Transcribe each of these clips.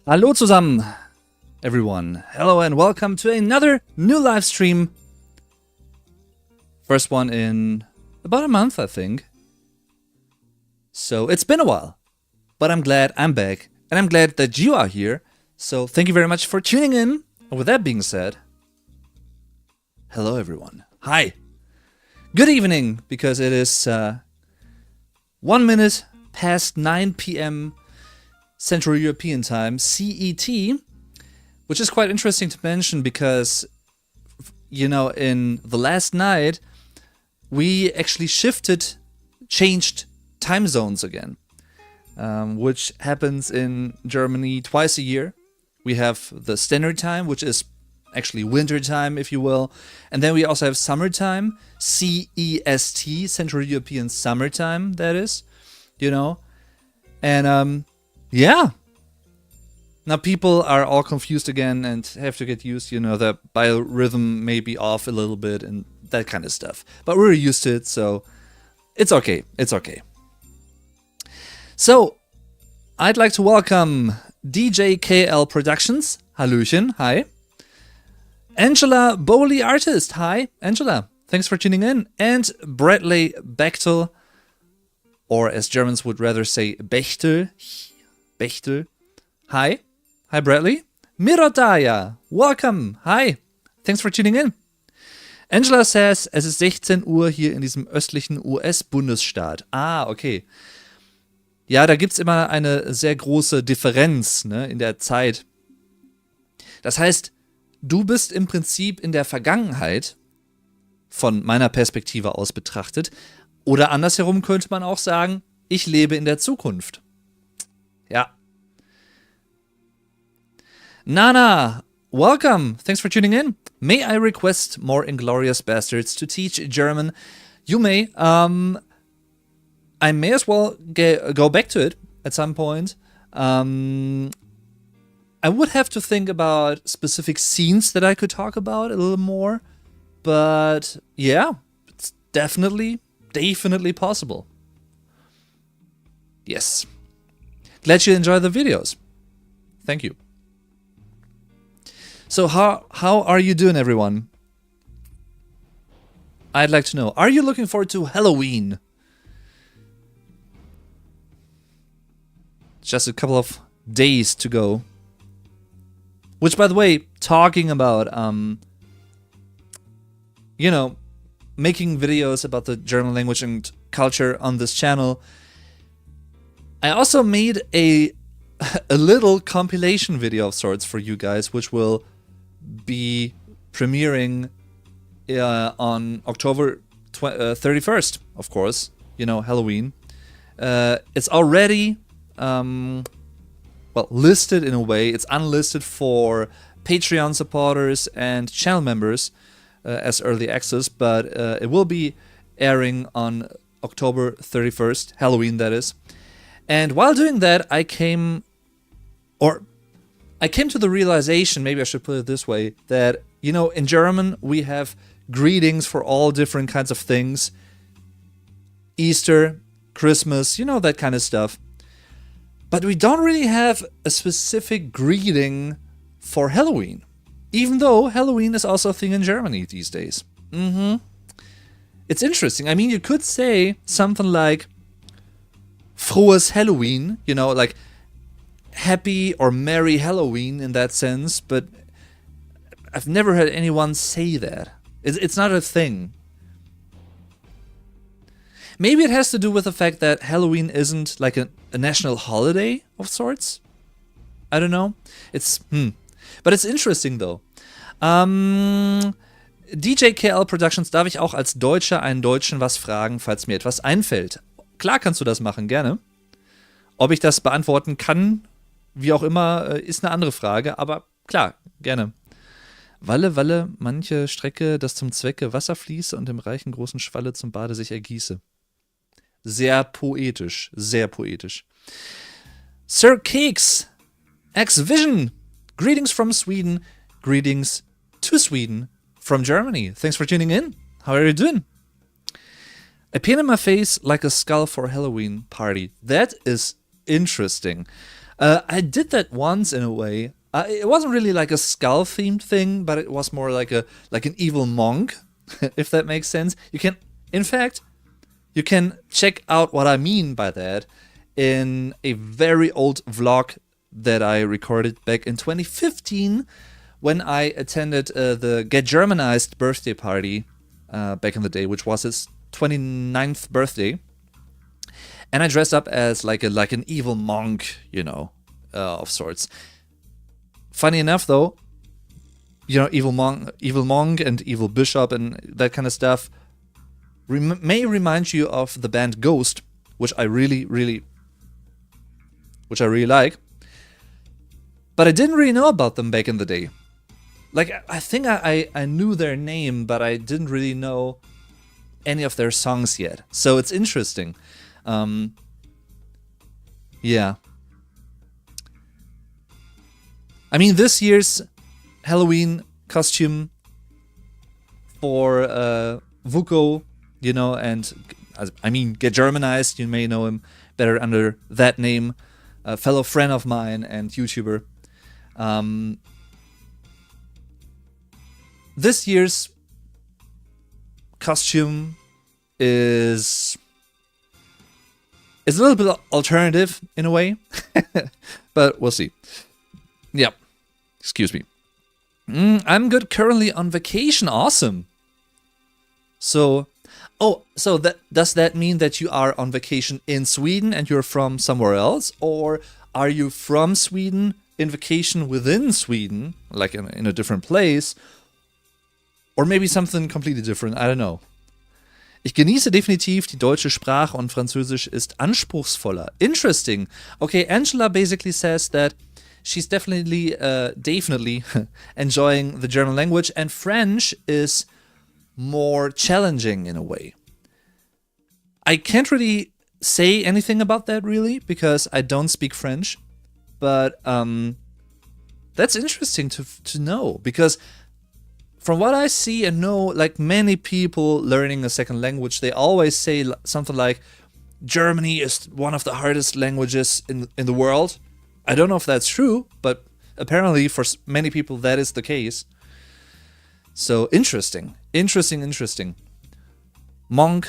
Hallo zusammen, everyone. Hello and welcome to another new live stream. First one in about a month, I think. So it's been a while, but I'm glad I'm back and I'm glad that you are here. So thank you very much for tuning in. And with that being said, hello everyone. Hi. Good evening, because it is 1 minute past 9 p.m. Central European Time, CET, which is quite interesting to mention because, you know, in the last night, we actually changed time zones again, which happens in Germany twice a year. We have the standard time, which is actually winter time, if you will, and then we also have summertime, CEST, Central European Summertime, that is, you know, and yeah. Now people are all confused again and have to get used, you know, the biorhythm may be off a little bit and that kind of stuff. But we're used to it, so it's okay. It's okay. So, I'd like to welcome DJ KL Productions. Hallöchen. Hi. Angela Bowley Artist. Hi, Angela. Thanks for tuning in. And Bradley Bechtel, or as Germans would rather say, Bechtel. Bechtel. Hi. Hi, Bradley. Mirotaya. Welcome. Hi. Thanks for tuning in. Angela says, es ist 16 Uhr hier in diesem östlichen US-Bundesstaat. Ah, okay. Ja, da gibt's immer eine sehr große Differenz, ne, in der Zeit. Das heißt, du bist im Prinzip in der Vergangenheit, von meiner Perspektive aus betrachtet, oder andersherum könnte man auch sagen, ich lebe in der Zukunft. Ja. Nana, welcome. Thanks for tuning in. May I request more inglorious bastards to teach German? You may. I may as well go back to it at some point. I would have to think about specific scenes that I could talk about a little more. But yeah, it's definitely possible. Yes. Glad you enjoy the videos. Thank you. So how are you doing, everyone? I'd like to know. Are you looking forward to Halloween? Just a couple of days to go. Which, by the way, talking about, you know, making videos about the German language and culture on this channel, I also made a little compilation video of sorts for you guys, which will be premiering on October 31st, of course, you know, Halloween. It's already, well, listed in a way. It's unlisted for Patreon supporters and channel members as early access, but it will be airing on October 31st, Halloween that is. And while doing that, I came to the realization, maybe I should put it this way, that, you know, in German we have greetings for all different kinds of things. Easter, Christmas, you know, that kind of stuff. But we don't really have a specific greeting for Halloween. Even though Halloween is also a thing in Germany these days. It's interesting. I mean, you could say something like Frohes Halloween, you know, like happy or merry Halloween in that sense, but I've never heard anyone say that. It's not a thing. Maybe it has to do with the fact that Halloween isn't like a national holiday of sorts. I don't know. But it's interesting though. DJ KL Productions, darf ich auch als Deutscher einen Deutschen was fragen, falls mir etwas einfällt? Klar kannst du das machen, gerne. Ob ich das beantworten kann, wie auch immer, ist eine andere Frage, aber klar, gerne. Walle, Walle, manche Strecke, das zum Zwecke Wasser fließe und im reichen großen Schwalle zum Bade sich ergieße. Sehr poetisch, sehr poetisch. Sir Cakes, X-Vision, greetings from Sweden, greetings to Sweden from Germany. Thanks for tuning in. How are you doing? A pin in my face like a skull for a Halloween party. That is interesting. I did that once in a way. It wasn't really like a skull themed thing, but it was more like an evil monk, if that makes sense. In fact, you can check out what I mean by that in a very old vlog that I recorded back in 2015 when I attended the Get Germanized birthday party back in the day, which was his 29th birthday. And I dressed up as like an evil monk, of sorts. Funny enough, though, evil monk and evil bishop and that kind of stuff may remind you of the band Ghost, which I really like. But I didn't really know about them back in the day. Like, I think I knew their name, but I didn't really know any of their songs yet. So it's interesting. Yeah. I mean, this year's Halloween costume for Vuko, and I mean, Get Germanized, you may know him better under that name, a fellow friend of mine and YouTuber. This year's costume is a little bit alternative in a way, but we'll see. Yep. Excuse me. I'm good currently on vacation. Awesome. So does that mean that you are on vacation in Sweden and you're from somewhere else? Or are you from Sweden in vacation within Sweden, like in a different place? Or maybe something completely different, I don't know. Ich genieße definitiv die deutsche Sprache und Französisch ist anspruchsvoller. Interesting. Okay, Angela basically says that she's definitely enjoying the German language, and French is more challenging in a way. I can't really say anything about that really because I don't speak French, but that's interesting to know, because from what I see and know, like many people learning a second language, they always say something like Germany is one of the hardest languages in the world. I don't know if that's true, but apparently for many people that is the case. So interesting. Monk,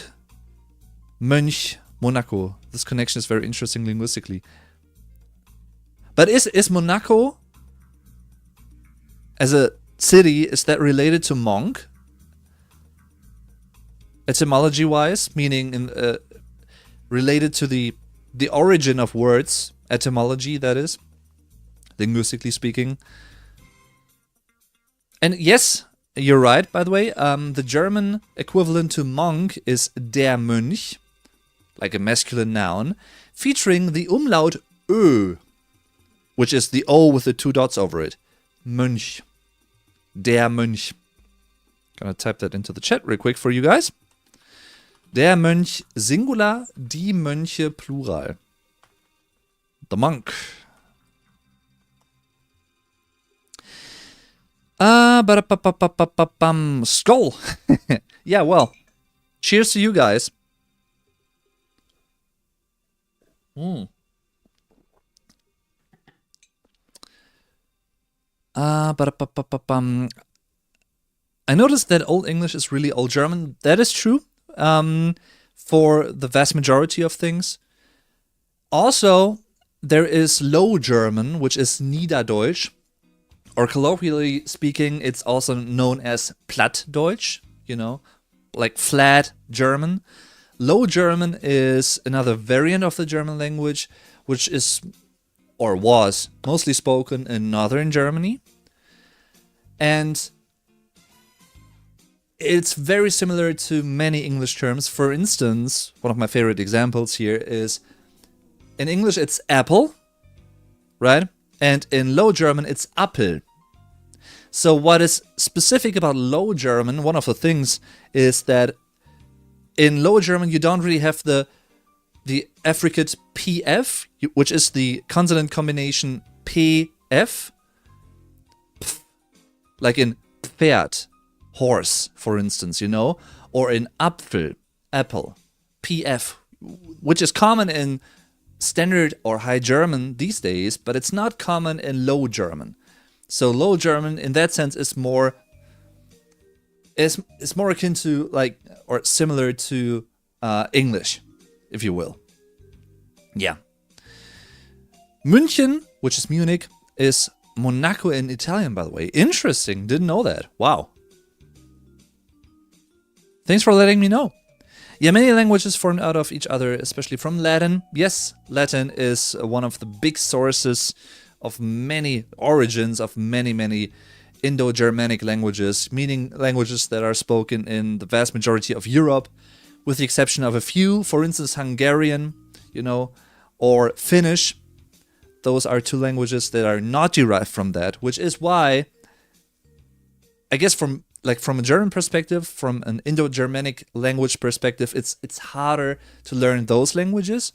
Mönch, Monaco. This connection is very interesting linguistically. But is Monaco as a city, is that related to monk? Etymology-wise, meaning related to the origin of words. Etymology, that is, linguistically speaking. And yes, you're right, by the way. The German equivalent to monk is der Mönch, like a masculine noun, featuring the umlaut Ö, which is the O with the two dots over it. Mönch. Der Mönch. Gonna type that into the chat real quick for you guys. Der Mönch Singular, die Mönche Plural. The monk. Skull. Yeah, well, cheers to you guys. I noticed that Old English is really Old German. That is true for the vast majority of things. Also, there is Low German, which is Niederdeutsch, or colloquially speaking, it's also known as Plattdeutsch, like flat German. Low German is another variant of the German language, which is, or was, mostly spoken in northern Germany. And it's very similar to many English terms. For instance, one of my favorite examples here is, in English it's apple, right? And in Low German it's Appel. So what is specific about Low German, one of the things, is that in Low German you don't really have the affricate PF, which is the consonant combination PF, like in Pferd, horse, for instance, or in Apfel, apple, PF, which is common in standard or High German these days, but it's not common in Low German. So Low German in that sense is more akin to like, or similar to English, if you will. Yeah. München, which is Munich, is Monaco in Italian, by the way. Interesting. Didn't know that. Wow. Thanks for letting me know. Yeah, many languages formed out of each other, especially from Latin. Yes, Latin is one of the big sources of many origins of many Indo-Germanic languages, meaning languages that are spoken in the vast majority of Europe, with the exception of a few, for instance, Hungarian, or Finnish. Those are two languages that are not derived from that, which is why, I guess from a German perspective, from an Indo-Germanic language perspective, it's harder to learn those languages.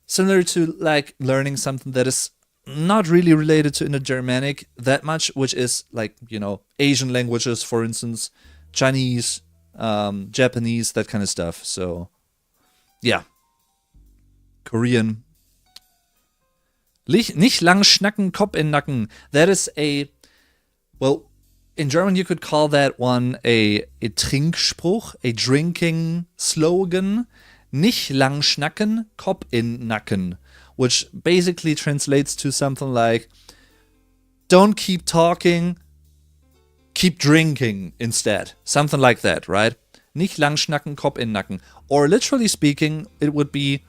Similar to like learning something that is not really related to Indo-Germanic that much, which is like, Asian languages, for instance, Chinese, Japanese, that kind of stuff. So, yeah. Korean. Nicht lang schnacken, Kopf in Nacken. That is in German you could call that one a Trinkspruch, a drinking slogan. Nicht lang schnacken, Kopf in Nacken. Which basically translates to something like, don't keep talking, keep drinking instead. Something like that, right? Nicht lang schnacken, Kopf in Nacken. Or literally speaking, it would be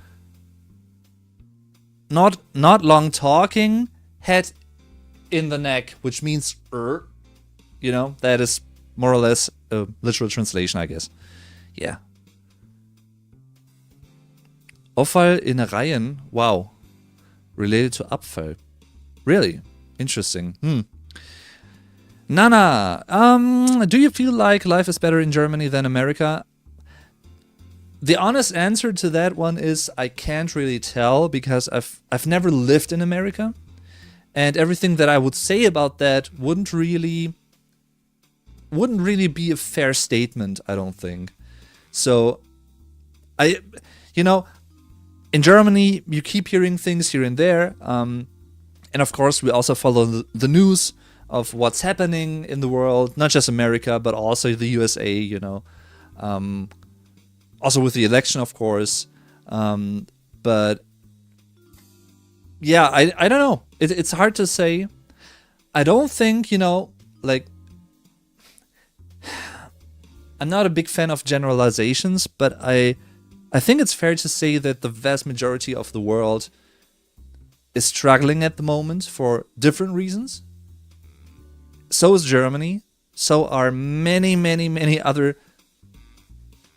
not long talking, head in the neck, which means that is more or less a literal translation, I guess. Yeah. Auffall in Reihen, wow. Related to Abfall. Really? Interesting. Nana, do you feel like life is better in Germany than America? The honest answer to that one is I can't really tell, because I've never lived in America, and everything that I would say about that wouldn't really be a fair statement, I don't think. So in Germany you keep hearing things here and there, and of course we also follow the news of what's happening in the world, not just America but also the USA, also with the election, of course. But yeah, I don't know. It's hard to say. I don't think, I'm not a big fan of generalizations, but I think it's fair to say that the vast majority of the world is struggling at the moment for different reasons. So is Germany. So are many other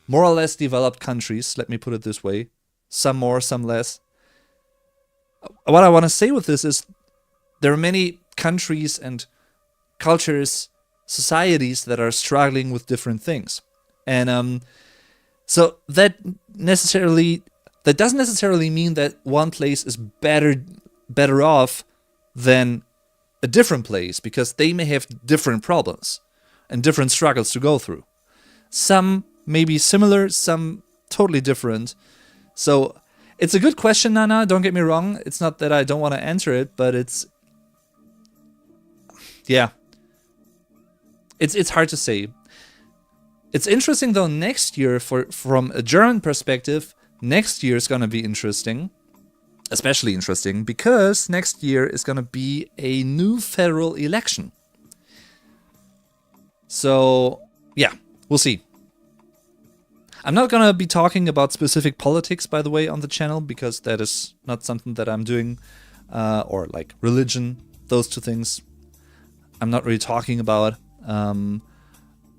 more or less developed countries, let me put it this way. Some more, some less. What I want to say with this is there are many countries and cultures, societies that are struggling with different things. And so that doesn't necessarily mean that one place is better off than a different place, because they may have different problems and different struggles to go through. Some may be similar, some totally different. So it's a good question, Nana, don't get me wrong. It's not that I don't want to answer it, but it's hard to say. It's interesting though, next year, from a German perspective, next year is going to be interesting. Especially interesting because next year is going to be a new federal election. So, yeah, we'll see. I'm not going to be talking about specific politics, by the way, on the channel, because that is not something that I'm doing, or like religion, those two things I'm not really talking about.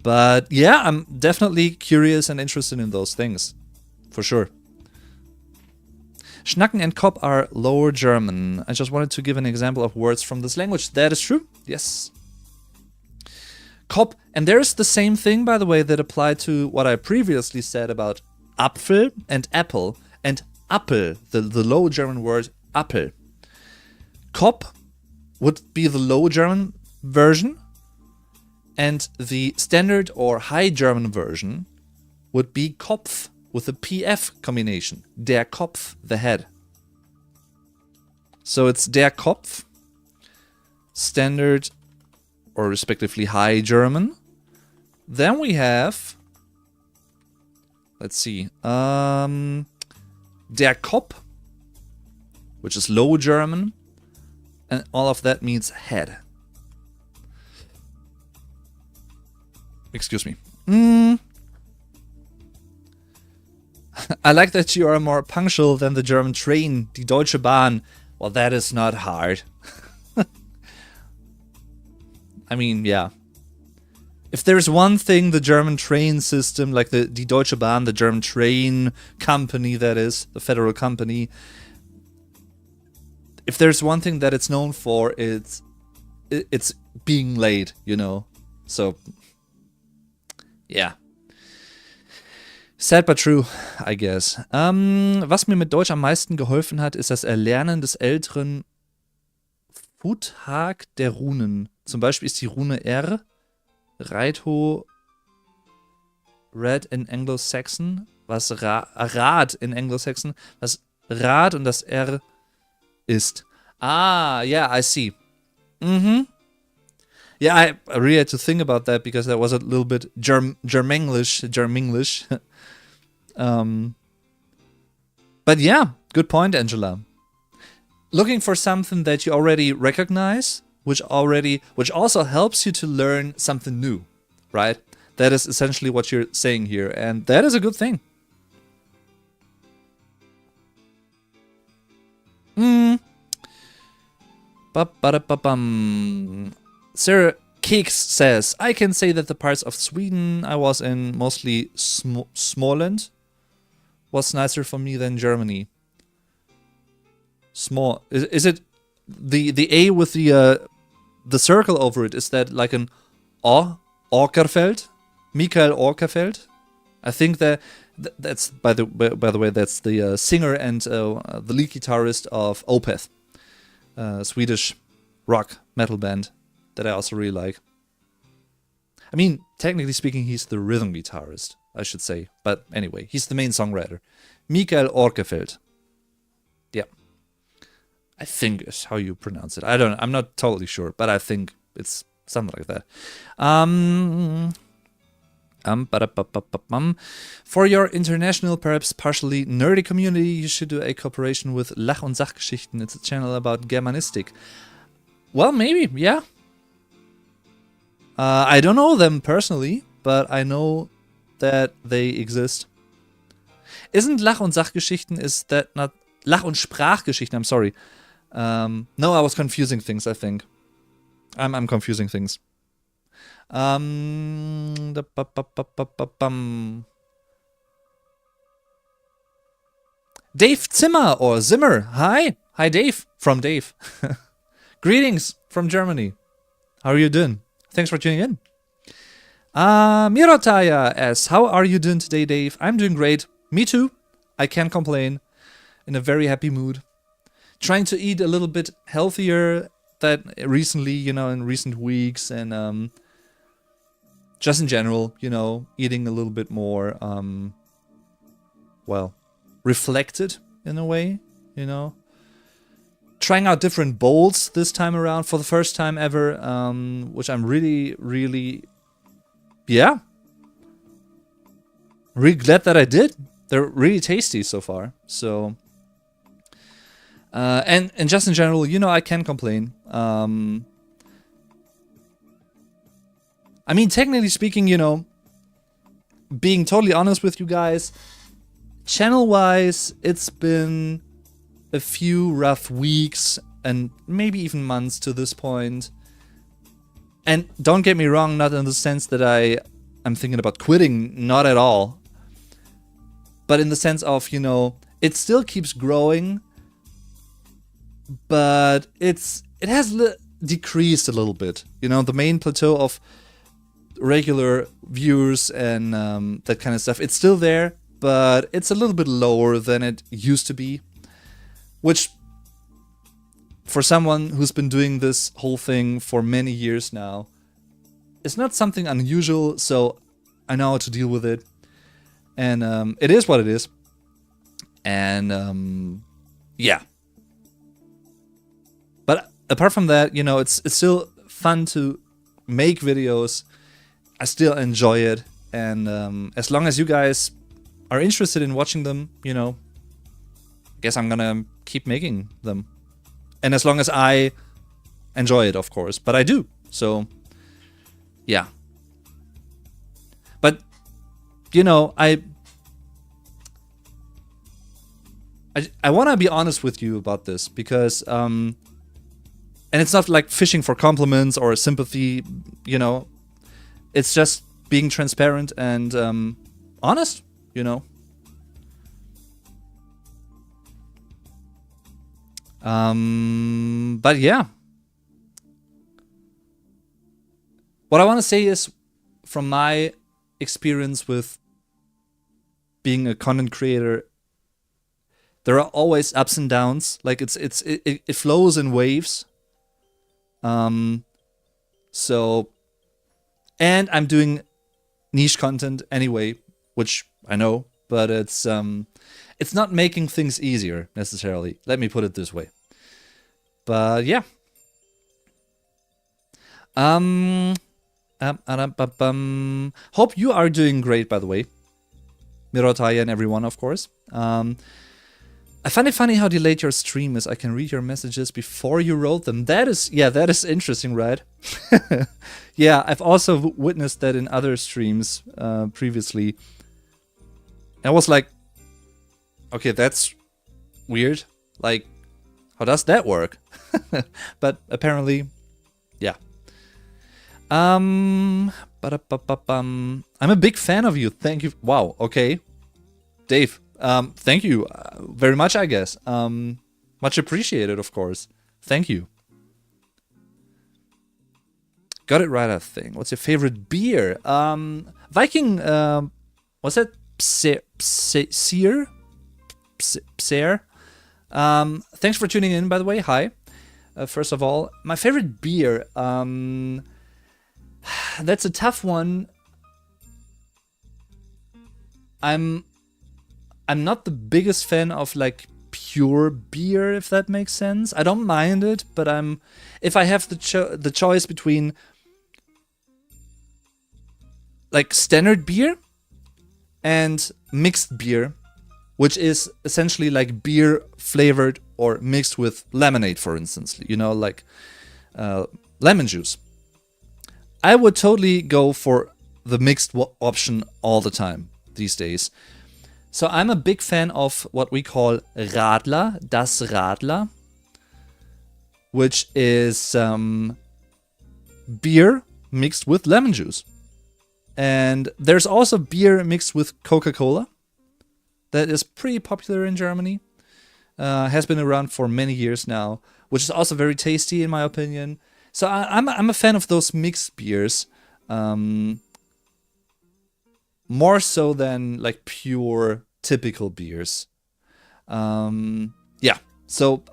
But yeah, I'm definitely curious and interested in those things, for sure. Schnacken and Kopf are Lower German. I just wanted to give an example of words from this language. That is true, yes. Kopf, and there's the same thing, by the way, that applied to what I previously said about Apfel and apple, and Appel, the Low German word Appel. Kopf would be the Low German version, and the standard or High German version would be Kopf with a PF combination. Der Kopf, the head. So it's der Kopf, standard or respectively high German. Then we have, let's see, der Kopf, which is low German, and all of that means head. Excuse me. I like that you are more punctual than the German train, die Deutsche Bahn. Well, that is not hard. I mean, yeah. If there's one thing the German train system, like the Die Deutsche Bahn, the German train company, that is, the federal company, if there's one thing that it's known for, it's being late, you know. So, yeah. Sad but true, I guess. Was mir mit Deutsch am meisten geholfen hat, ist das Erlernen des älteren Futhag der Runen. Zum Beispiel ist die Rune R, Reitho, Red in Anglo-Saxon, was Rad in Anglo-Saxon, was Rad und das R ist. Ah, yeah, I see. Yeah, I really had to think about that because that was a little bit Germanglish. But yeah, good point, Angela. Looking for something that you already recognize, which also helps you to learn something new, right? That is essentially what you're saying here, and that is a good thing. Sarah Keeks says, I can say that the parts of Sweden I was in, mostly Småland, was nicer for me than Germany. Small. Is it the A with the circle over it? Is that like an Åkerfeldt? Mikael Åkerfeldt? I think that's by the way, that's the singer and the lead guitarist of Opeth, Swedish rock metal band that I also really like. I mean, technically speaking, he's the rhythm guitarist, I should say. But anyway, he's the main songwriter. Mikael Åkerfeldt. Yeah. I think is how you pronounce it. I'm not totally sure, but I think it's something like that. For your international, perhaps partially nerdy community, you should do a cooperation with Lach- und Sachgeschichten. It's a channel about Germanistik. Well, maybe, yeah. I don't know them personally, but I know that they exist. Isn't Lach- und Sachgeschichten, is that not... Lach- und Sprachgeschichten, I'm sorry. No, I was confusing things, I think. I'm confusing things. Dave Zimmer or Zimmer. Hi. Hi, Dave. From Dave. Greetings from Germany. How are you doing? Thanks for tuning in. Mirotaya asks, how are you doing today, Dave? I'm doing great. Me too. I can't complain. In a very happy mood. Trying to eat a little bit healthier that recently, you know, in recent weeks, and just in general, you know, eating a little bit more, well, reflected in a way, you know. Trying out different bowls this time around for the first time ever, which I'm really, yeah, really glad that I did. They're really tasty so far, so... and just in general, you know, I can't complain. I mean, technically speaking, you know, being totally honest with you guys, channel-wise, it's been a few rough weeks and maybe even months to this point. And don't get me wrong, not in the sense that I'm thinking about quitting, not at all. But in the sense of, you know, it still keeps growing, but it has decreased a little bit. You know, the main plateau of regular viewers and that kind of stuff, it's still there, but it's a little bit lower than it used to be. Which, for someone who's been doing this whole thing for many years now, is not something unusual, so I know how to deal with it. And it is what it is. And yeah. apart from that, you know, it's still fun to make videos. I still enjoy it, and as long as you guys are interested in watching them, you know, I guess I'm gonna keep making them. And as long as I enjoy it, of course, but I do. So, yeah. But, you know, I want to be honest with you about this, because, and it's not like fishing for compliments or sympathy, you know, it's just being transparent and honest, you know. But yeah. What I want to say is, from my experience with being a content creator, there are always ups and downs. Like it flows in waves. So, and I'm doing niche content anyway, which I know, but it's not making things easier necessarily. Let me put it this way. But yeah. Hope you are doing great, by the way. Mirotaya and everyone, of course. I find it funny how delayed your stream is. I can read your messages before you wrote them. That is interesting, right? Yeah, I've also witnessed that in other streams previously. I was like, okay, that's weird. Like, how does that work? But apparently, yeah. I'm a big fan of you. Thank you. Wow. Okay, Dave. Thank you very much, I guess. Much appreciated, of course. Thank you. Got it right, I think. What's your favorite beer? Viking, what's that? Pser? Thanks for tuning in, by the way. Hi. First of all, my favorite beer. That's a tough one. I'm not the biggest fan of like pure beer, if that makes sense. I don't mind it, but if I have the choice between like standard beer and mixed beer, which is essentially like beer flavored or mixed with lemonade, for instance, you know, like lemon juice, I would totally go for the mixed option all the time these days. So I'm a big fan of what we call Radler, das Radler, which is beer mixed with lemon juice. And there's also beer mixed with Coca-Cola that is pretty popular in Germany. Has been around for many years now, which is also very tasty in my opinion. So I'm a fan of those mixed beers. More so than like pure typical beers. Yeah, so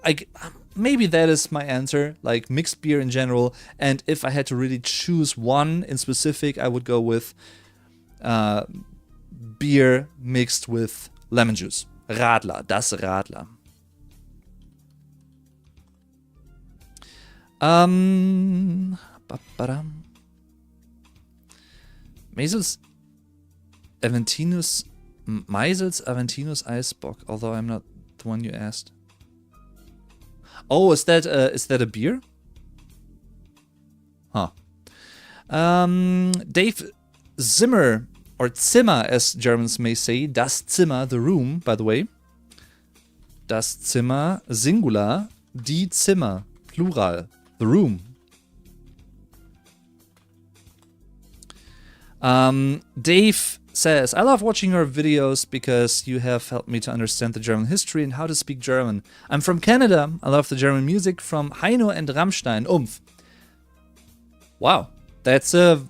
maybe that is my answer, like mixed beer in general. And if I had to really choose one in specific, I would go with beer mixed with lemon juice. Radler, das Radler. Meisels Aventinus Eisbock, although I'm not the one you asked. Oh, is that a beer? Huh. Dave Zimmer, or Zimmer as Germans may say, das Zimmer, the room, by the way. Das Zimmer, Singular, die Zimmer, Plural, the room. Dave says, I love watching your videos because you have helped me to understand the German history and how to speak German. I'm from Canada. I love the German music from Heino and Rammstein. Umf. Wow, that's a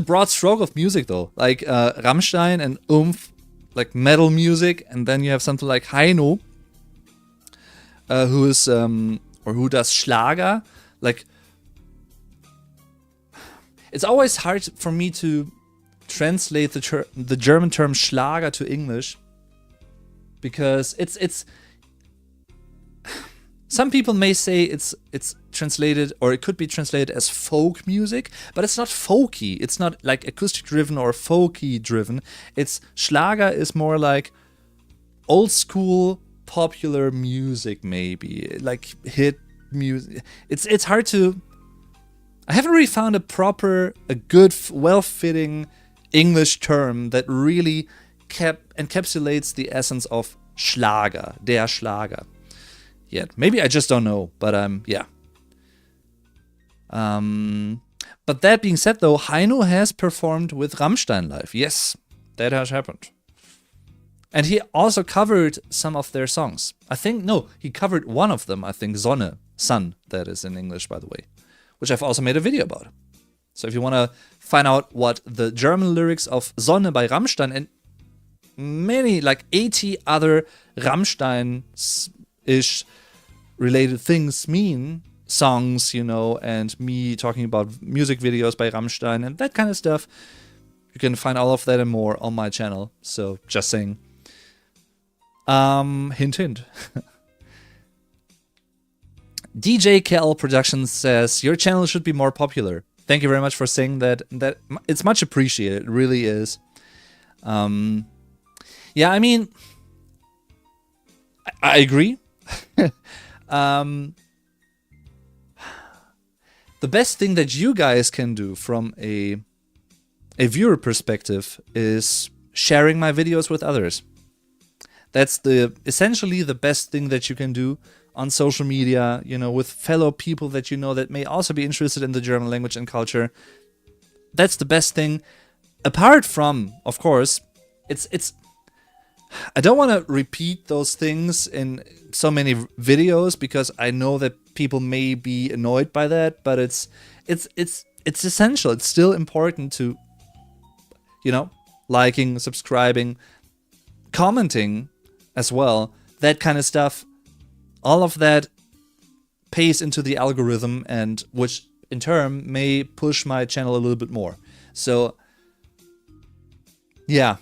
broad stroke of music though. Like Rammstein and Umf, like metal music, and then you have something like Heino, who does Schlager. Like, it's always hard for me to translate the German term Schlager to English, because it's Some people may say it's translated, or it could be translated as folk music, but it's not folky. It's not like acoustic driven or folky driven. It's Schlager is more like old school popular music, maybe like hit music. It's hard to. I haven't really found a good, well-fitting English term that really encapsulates the essence of Schlager, der Schlager. Yet. Maybe I just don't know, but yeah. But that being said, though, Heino has performed with Rammstein live. Yes, that has happened. And he also covered some of their songs. He covered one of them, I think, Sonne, Sun, that is in English, by the way, which I've also made a video about. So if you want to find out what the German lyrics of Sonne by Rammstein and many, like 80 other Rammstein-ish related things mean, songs, and me talking about music videos by Rammstein and that kind of stuff, you can find all of that and more on my channel. So just saying. Hint, hint. DJ KL Productions says, your channel should be more popular. Thank you very much for saying that. It's much appreciated. It really is. Yeah, I mean, I agree. The best thing that you guys can do from a viewer perspective is sharing my videos with others. That's essentially the best thing that you can do on social media, with fellow people that that may also be interested in the German language and culture. That's the best thing. Apart from, of course, it's I don't want to repeat those things in so many videos because I know that people may be annoyed by that, but it's essential. It's still important to, liking, subscribing, commenting as well. That kind of stuff. All of that pays into the algorithm, and which in turn may push my channel a little bit more. So, yeah.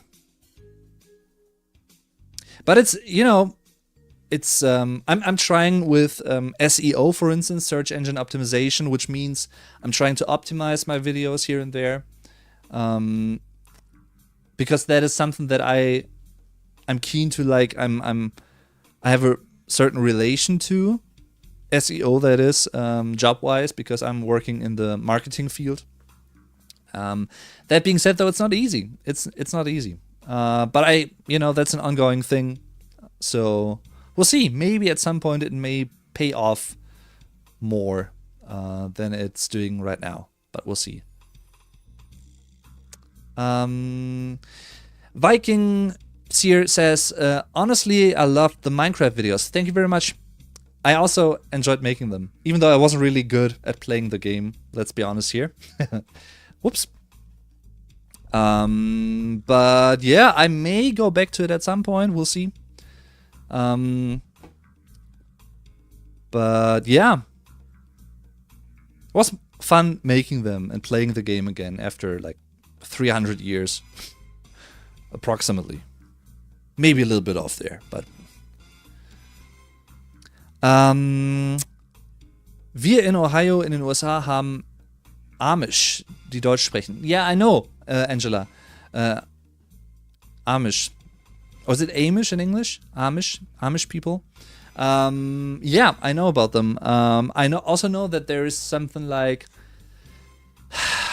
But it's, I'm trying with SEO, for instance, search engine optimization, which means I'm trying to optimize my videos here and there, because that is something that I'm keen to, like. I have a certain relation to SEO, that is, job-wise, because I'm working in the marketing field. That being said, though, it's not easy. It's not easy. But that's an ongoing thing. So we'll see. Maybe at some point it may pay off more than it's doing right now. But we'll see. Viking Seer says, honestly, I loved the Minecraft videos. Thank you very much. I also enjoyed making them, even though I wasn't really good at playing the game. Let's be honest here. Whoops. But yeah, I may go back to it at some point. We'll see. But yeah, it was fun making them and playing the game again after like 300 years, approximately. Maybe a little bit off there, but. Wir in Ohio in den USA haben Amish, die Deutsch sprechen. Yeah, I know, Angela. Amish. Or is it Amish in English? Amish people. Yeah, I know about them. I also know that there is something like,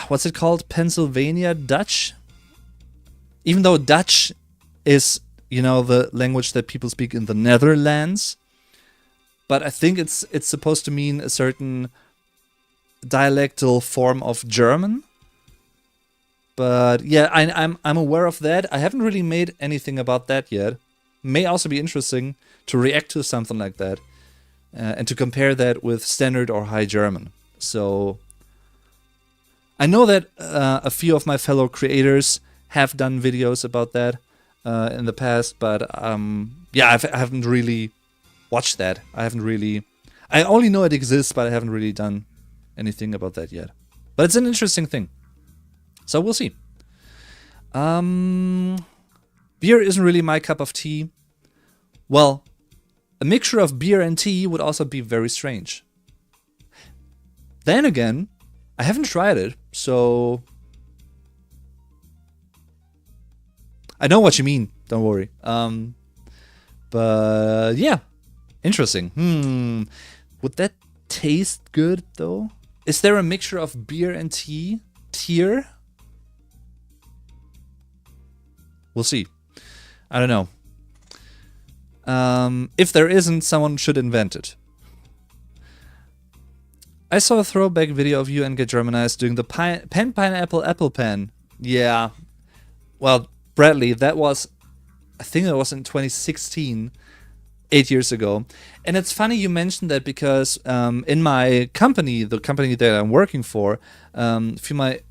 what's it called? Pennsylvania Dutch. Even though Dutch is, the language that people speak in the Netherlands, but I think it's supposed to mean a certain dialectal form of German. But yeah, I'm aware of that. I haven't really made anything about that yet. May also be interesting to react to something like that, and to compare that with standard or high German. So I know that a few of my fellow creators have done videos about that in the past, but yeah, I haven't really watched that. I only know it exists, but I haven't really done anything about that yet. But it's an interesting thing. So we'll see. Beer isn't really my cup of tea. Well, A mixture of beer and tea would also be very strange. Then again, I haven't tried it, so I know what you mean. Don't worry. But yeah, interesting. Would that taste good though? Is there a mixture of beer and tea? Tier? We'll see. I don't know. If there isn't, someone should invent it. I saw a throwback video of you and Get Germanized doing the pen pineapple apple pen. Yeah. Well, Bradley, that was, I think it was in 2016, 8 years ago. And it's funny you mentioned that because in my company, the company that I'm working for, a few of my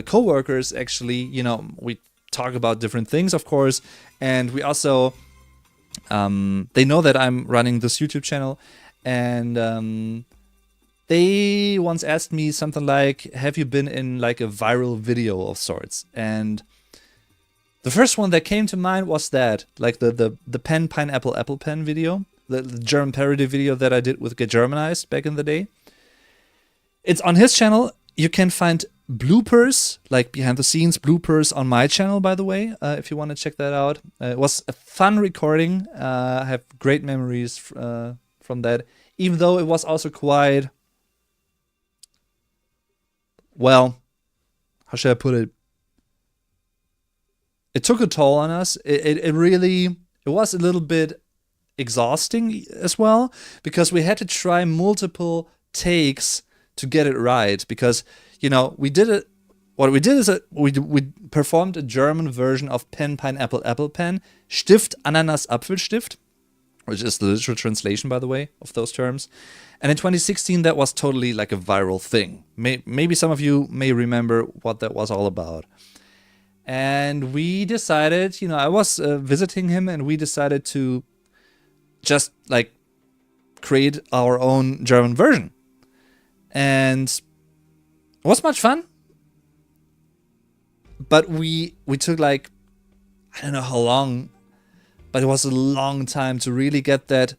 co-workers actually, you know, we talk about different things, of course, and we also, they know that I'm running this YouTube channel, and they once asked me something like, have you been in like a viral video of sorts? And the first one that came to mind was that, like the pen pineapple apple pen video, the German parody video that I did with Get Germanized back in the day. It's on his channel. You can find bloopers, like behind the scenes bloopers on my channel, by the way, if you want to check that out. It was a fun recording. I have great memories from that, even though it was also quite, well, how should I put it? It took a toll on us. It was a little bit exhausting as well, because we had to try multiple takes to get it right, because, you know, we did it. What we did is that we performed a German version of pen, pineapple, apple pen, Stift, Ananas, Apfelstift, which is the literal translation, by the way, of those terms. And in 2016, that was totally like a viral thing. Maybe some of you may remember what that was all about. And we decided, you know, I was visiting him, and we decided to just like create our own German version. And it was much fun. But we took like, I don't know how long, but it was a long time to really get that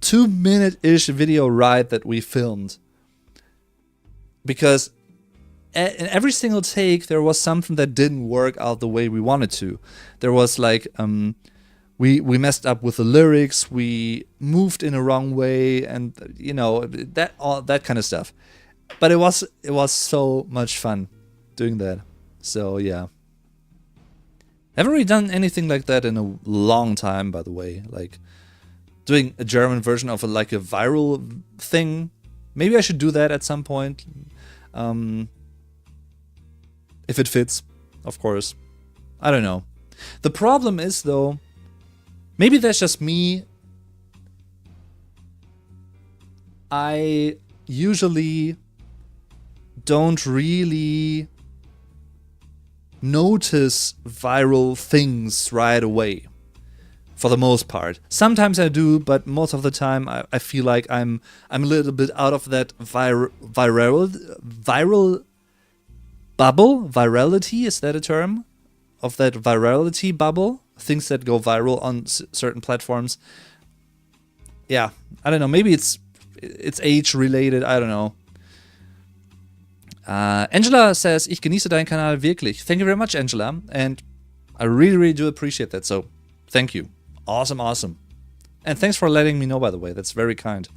2-minute-ish video right that we filmed. Because in every single take, there was something that didn't work out the way we wanted to. There was like, we messed up with the lyrics, we moved in a wrong way, and you know, all that kind of stuff. But it was so much fun doing that. So yeah. Haven't really done anything like that in a long time, by the way. Like doing a German version of like a viral thing. Maybe I should do that at some point. If it fits, of course. I don't know. The problem is, though, maybe that's just me. I usually don't really notice viral things right away, for the most part. Sometimes I do, but most of the time I feel like I'm a little bit out of that viral bubble. Virality, is that a term? Of that virality bubble, things that go viral on certain platforms. Yeah, I don't know. Maybe it's age related. I don't know. Angela says, ich genieße deinen Kanal wirklich. Thank you very much, Angela. And I really, really do appreciate that. So, thank you. Awesome, awesome. And thanks for letting me know, by the way. That's very kind.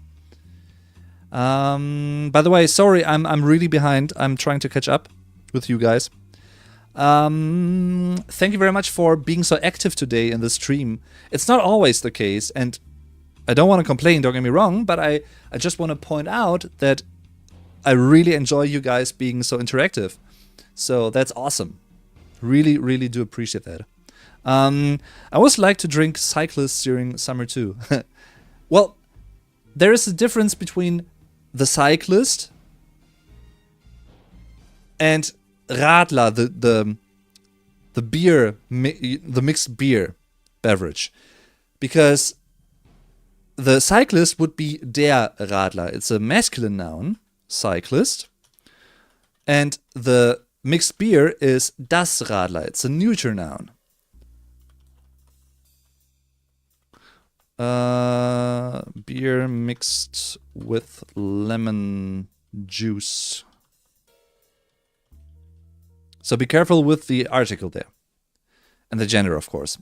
By the way, sorry, I'm really behind. I'm trying to catch up with you guys. Thank you very much for being so active today in the stream. It's not always the case, and I don't want to complain, don't get me wrong, but I just want to point out that I really enjoy you guys being so interactive. So that's awesome. Really, really do appreciate that. I always like to drink cyclists during summer too. Well, there is a difference between the cyclist and Radler, the beer, the mixed beer beverage, because the cyclist would be der Radler. It's a masculine noun, cyclist, and the mixed beer is das Radler. It's a neuter noun. Beer mixed with lemon juice. So be careful with the article there. And the gender, of course.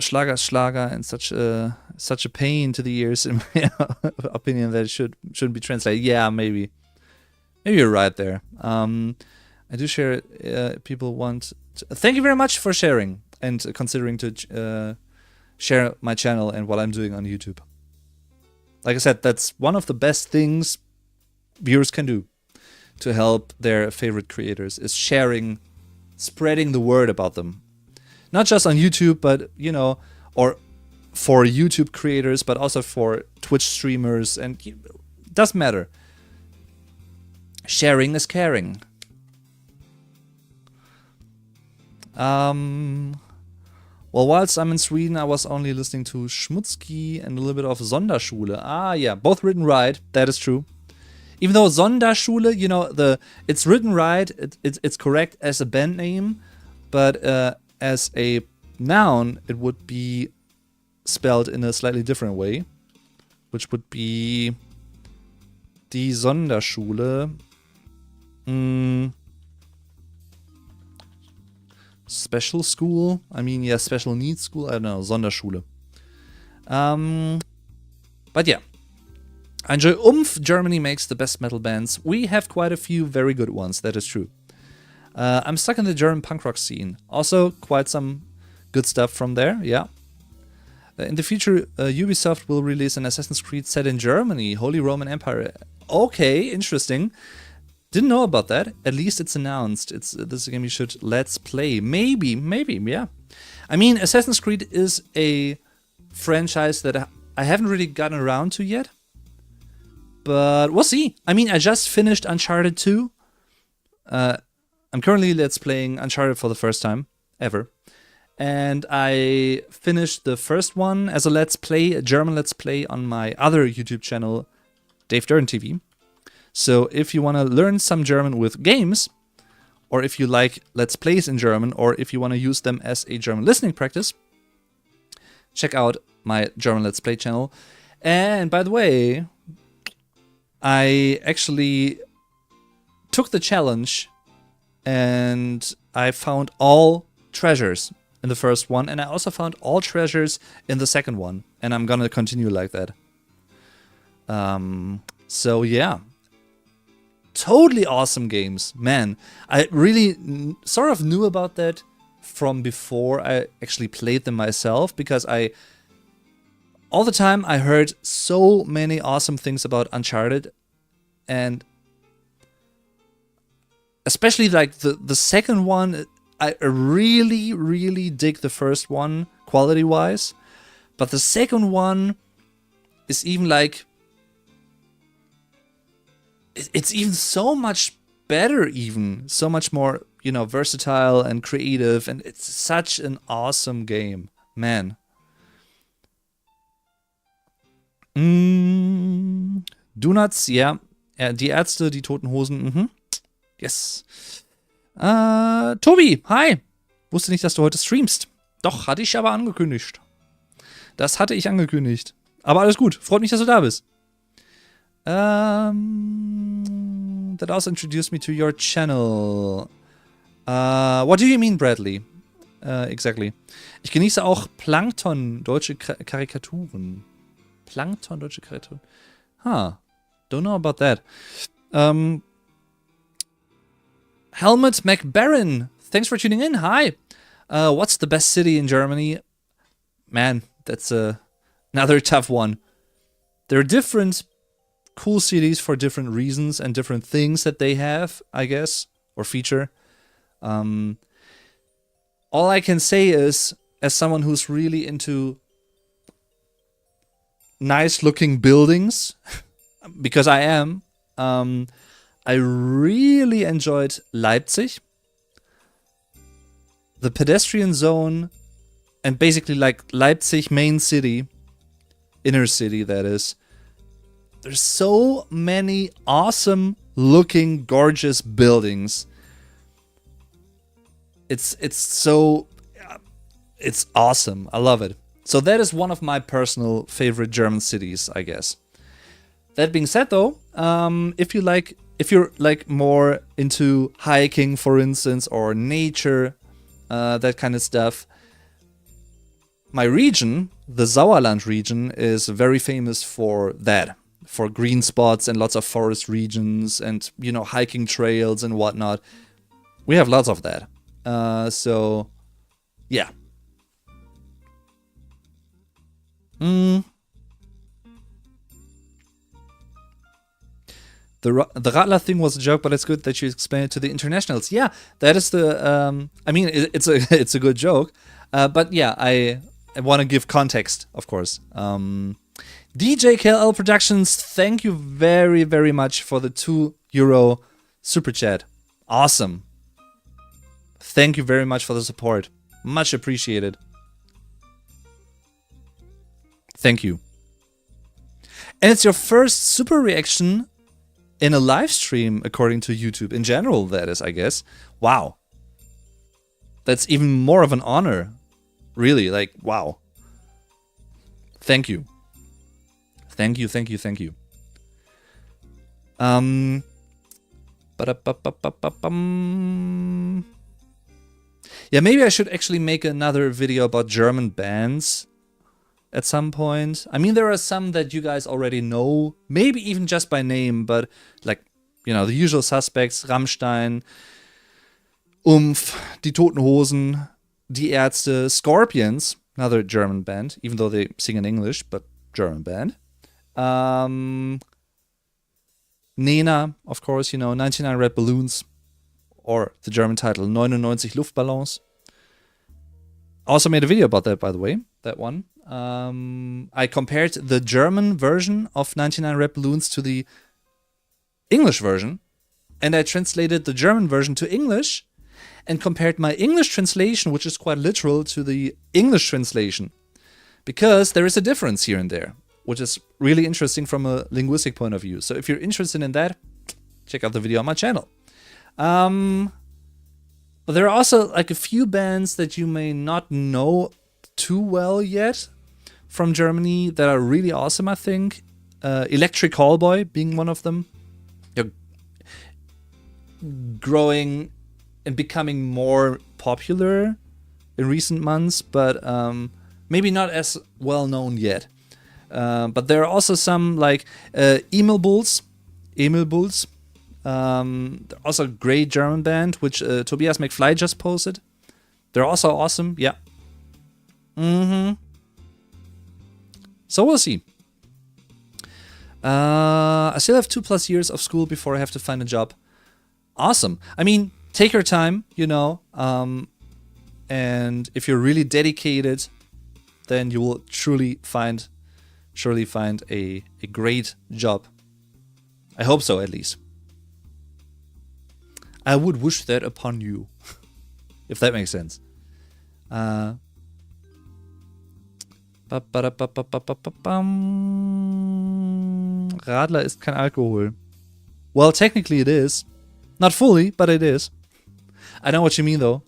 Schlager, Schlager, and such a pain to the ears, in my opinion, that it shouldn't be translated. Yeah, maybe you're right there. I do share it. People want. Thank you very much for sharing and considering to share my channel and what I'm doing on YouTube. Like I said, that's one of the best things viewers can do to help their favorite creators, is sharing, spreading the word about them. Not just on YouTube, but, you know, or for YouTube creators, but also for Twitch streamers, and it doesn't matter. Sharing is caring. Well, whilst I'm in Sweden, I was only listening to Schmutzki and a little bit of Sonderschule. Ah, yeah, both written right. That is true. Even though Sonderschule, you know, it's written right, it's correct as a band name, but as a noun, it would be spelled in a slightly different way, which would be die Sonderschule. Special school? I mean, yeah, special needs school. I don't know, Sonderschule. But yeah. I enjoy Germany makes the best metal bands. We have quite a few very good ones, that is true. I'm stuck in the German punk rock scene. Also, quite some good stuff from there, yeah. In the future, Ubisoft will release an Assassin's Creed set in Germany, Holy Roman Empire. Okay, interesting. Didn't know about that. At least it's announced. This is a game you should let's play. Maybe, yeah. I mean, Assassin's Creed is a franchise that I haven't really gotten around to yet. But we'll see. I mean, I just finished Uncharted 2. I'm currently let's playing Uncharted for the first time ever. And I finished the first one as a let's play, a German let's play on my other YouTube channel, Dave Dern TV. So if you want to learn some German with games, or if you like let's plays in German, or if you want to use them as a German listening practice, check out my German let's play channel. And by the way, I actually took the challenge and I found all treasures in the first one, and I also found all treasures in the second one, and I'm gonna continue like that. So yeah, totally awesome games, man. I really sort of knew about that from before I actually played them myself, because all the time I heard so many awesome things about Uncharted, and especially like the second one, I really, really dig the first one quality-wise, but the second one is even like, it's even so much better, even so much more, you know, versatile and creative, and it's such an awesome game, man. Donuts, ja. Die Ärzte, die Toten Hosen, Yes. Tobi, hi. Wusste nicht, dass du heute streamst. Doch, hatte ich aber angekündigt. Das hatte ich angekündigt. Aber alles gut, freut mich, dass du da bist. That also introduced me to your channel. What do you mean, Bradley? Exactly. Ich genieße auch Plankton, deutsche Karikaturen. Plankton, deutsche Karikaturen. Don't know about that. Helmut McBaron, thanks for tuning in. Hi. What's the best city in Germany? Man, that's another tough one. There are different cool cities for different reasons and different things that they have, I guess, or feature. All I can say is, as someone who's really into nice-looking buildings, because I am, I really enjoyed Leipzig. The pedestrian zone, and basically like Leipzig main city, inner city that is. There's so many awesome looking, gorgeous buildings. It's so, It's awesome. I love it. So that is one of my personal favorite German cities, I guess. That being said, though, if you're like more into hiking, for instance, or nature, that kind of stuff, my region, the Sauerland region, is very famous for that, for green spots and lots of forest regions and, you know, hiking trails and whatnot. We have lots of that. So, yeah. The Radler thing was a joke, but it's good that you explained it to the internationals. Yeah, that is the. I mean, it's a good joke, but yeah, I want to give context, of course. DJ KLL Productions, thank you very, very much for the €2 super chat. Awesome. Thank you very much for the support. Much appreciated. Thank you. And it's your first super reaction in a live stream, according to YouTube. In general, that is, I guess. Wow. That's even more of an honor. Really, like, wow. Thank you. Thank you, thank you, thank you. Yeah, maybe I should actually make another video about German bands at some point. I mean, there are some that you guys already know, maybe even just by name, but like, you know, the usual suspects, Rammstein, Die Toten Hosen, Die Ärzte, Scorpions, another German band, even though they sing in English, but German band. Nena, of course, you know, 99 Red Balloons, or the German title, 99 Luftballons. Also made a video about that, by the way, that one. I compared the German version of 99 Red Balloons to the English version, and I translated the German version to English and compared my English translation, which is quite literal, to the English translation, because there is a difference here and there, which is really interesting from a linguistic point of view. So if you're interested in that, check out the video on my channel. But there are also like a few bands that you may not know too well yet from Germany that are really awesome, I think. Electric Callboy being one of them. They're growing and becoming more popular in recent months, but maybe not as well known yet. But there are also some like Emil Bulls. They're also a great German band, which Tobias McFly just posted. They're also awesome, yeah. So we'll see. I still have 2+ years of school before I have to find a job. Awesome. I mean, take your time, you know. And if you're really dedicated, then you will surely find a great job. I hope so, at least. I would wish that upon you, if that makes sense. Radler ist kein Alkohol. Well, technically it is. Not fully, but it is. I know what you mean, though.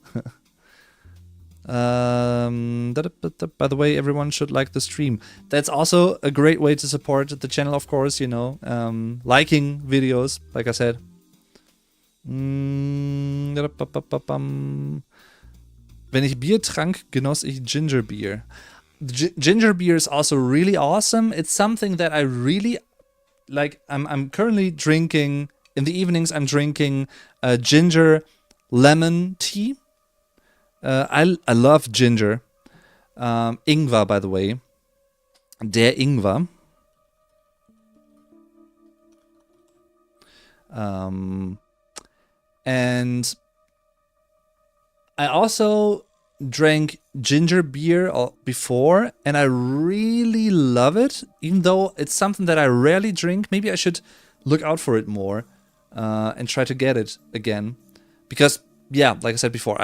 By the way, everyone should like the stream. That's also a great way to support the channel, of course, you know. Liking videos, like I said. Wenn ich Bier trank, genoss ich Ginger Beer. Ginger beer is also really awesome. It's something that I really like. I'm currently drinking, in the evenings, I'm drinking ginger lemon tea. I love ginger. Ingwer, by the way. Der Ingwer. And I also drank ginger beer before, and I really love it, even though it's something that I rarely drink. Maybe I should look out for it more and try to get it again. Because, yeah, like I said before,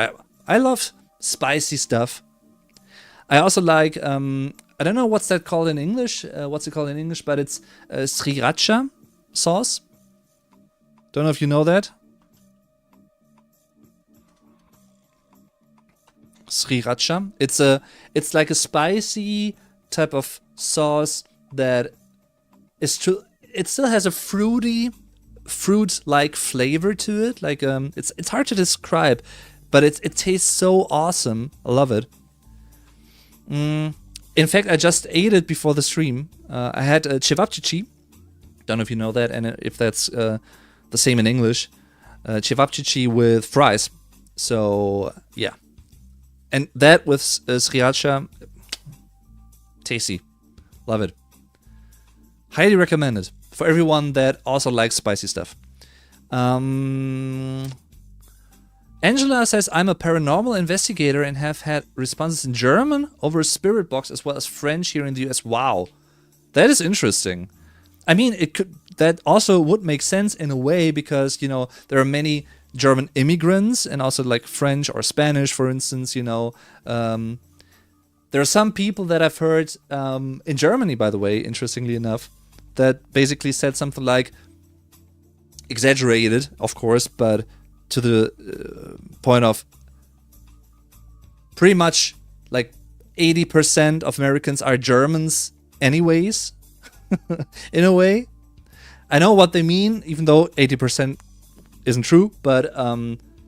I love spicy stuff. I also like, I don't know what's that called in English, but it's sriracha sauce. Don't know if you know that. Sriracha. It's like a spicy type of sauce that is true. It still has a fruit-like flavor to it. Like it's hard to describe, but it tastes so awesome. I love it. In fact, I just ate it before the stream. I had a cevapcici. Don't know if you know that, and if that's the same in English. Cevapcici with fries. So yeah, and that with sriracha, tasty. Love it. Highly recommended for everyone that also likes spicy stuff. Angela says, I'm a paranormal investigator and have had responses in German over a spirit box as well as French here in the US. Wow, that is interesting. I mean, that also would make sense in a way because, you know, there are many German immigrants and also like French or Spanish, for instance, you know. There are some people that I've heard in Germany, by the way, interestingly enough, that basically said something like, exaggerated, of course, but to the point of pretty much like 80% of Americans are Germans anyways, in a way. I know what they mean, even though 80% isn't true, but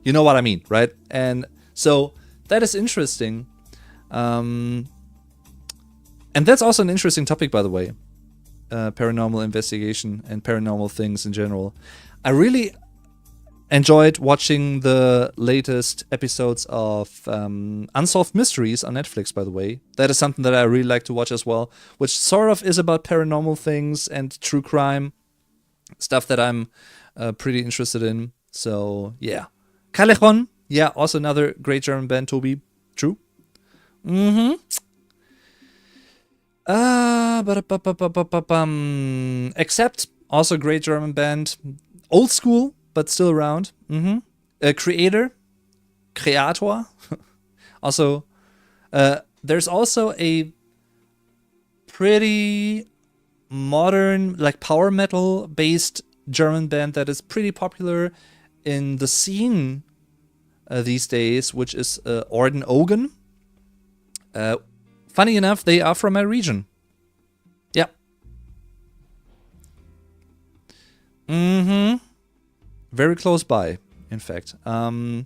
you know what I mean, right? And so that is interesting. And that's also an interesting topic, by the way. Paranormal investigation and paranormal things in general. I really enjoyed watching the latest episodes of Unsolved Mysteries on Netflix, by the way. That is something that I really like to watch as well, which sort of is about paranormal things and true crime, stuff that I'm pretty interested in. So, yeah. Callejon, yeah, also another great German band, Toby. True. Except, also great German band. Old school, but still around. Creator. Also, there's also a pretty modern, like power metal based German band that is pretty popular in the scene these days, which is Oran Ogen. Funny enough, they are from my region. Yeah. Very close by, in fact. Oran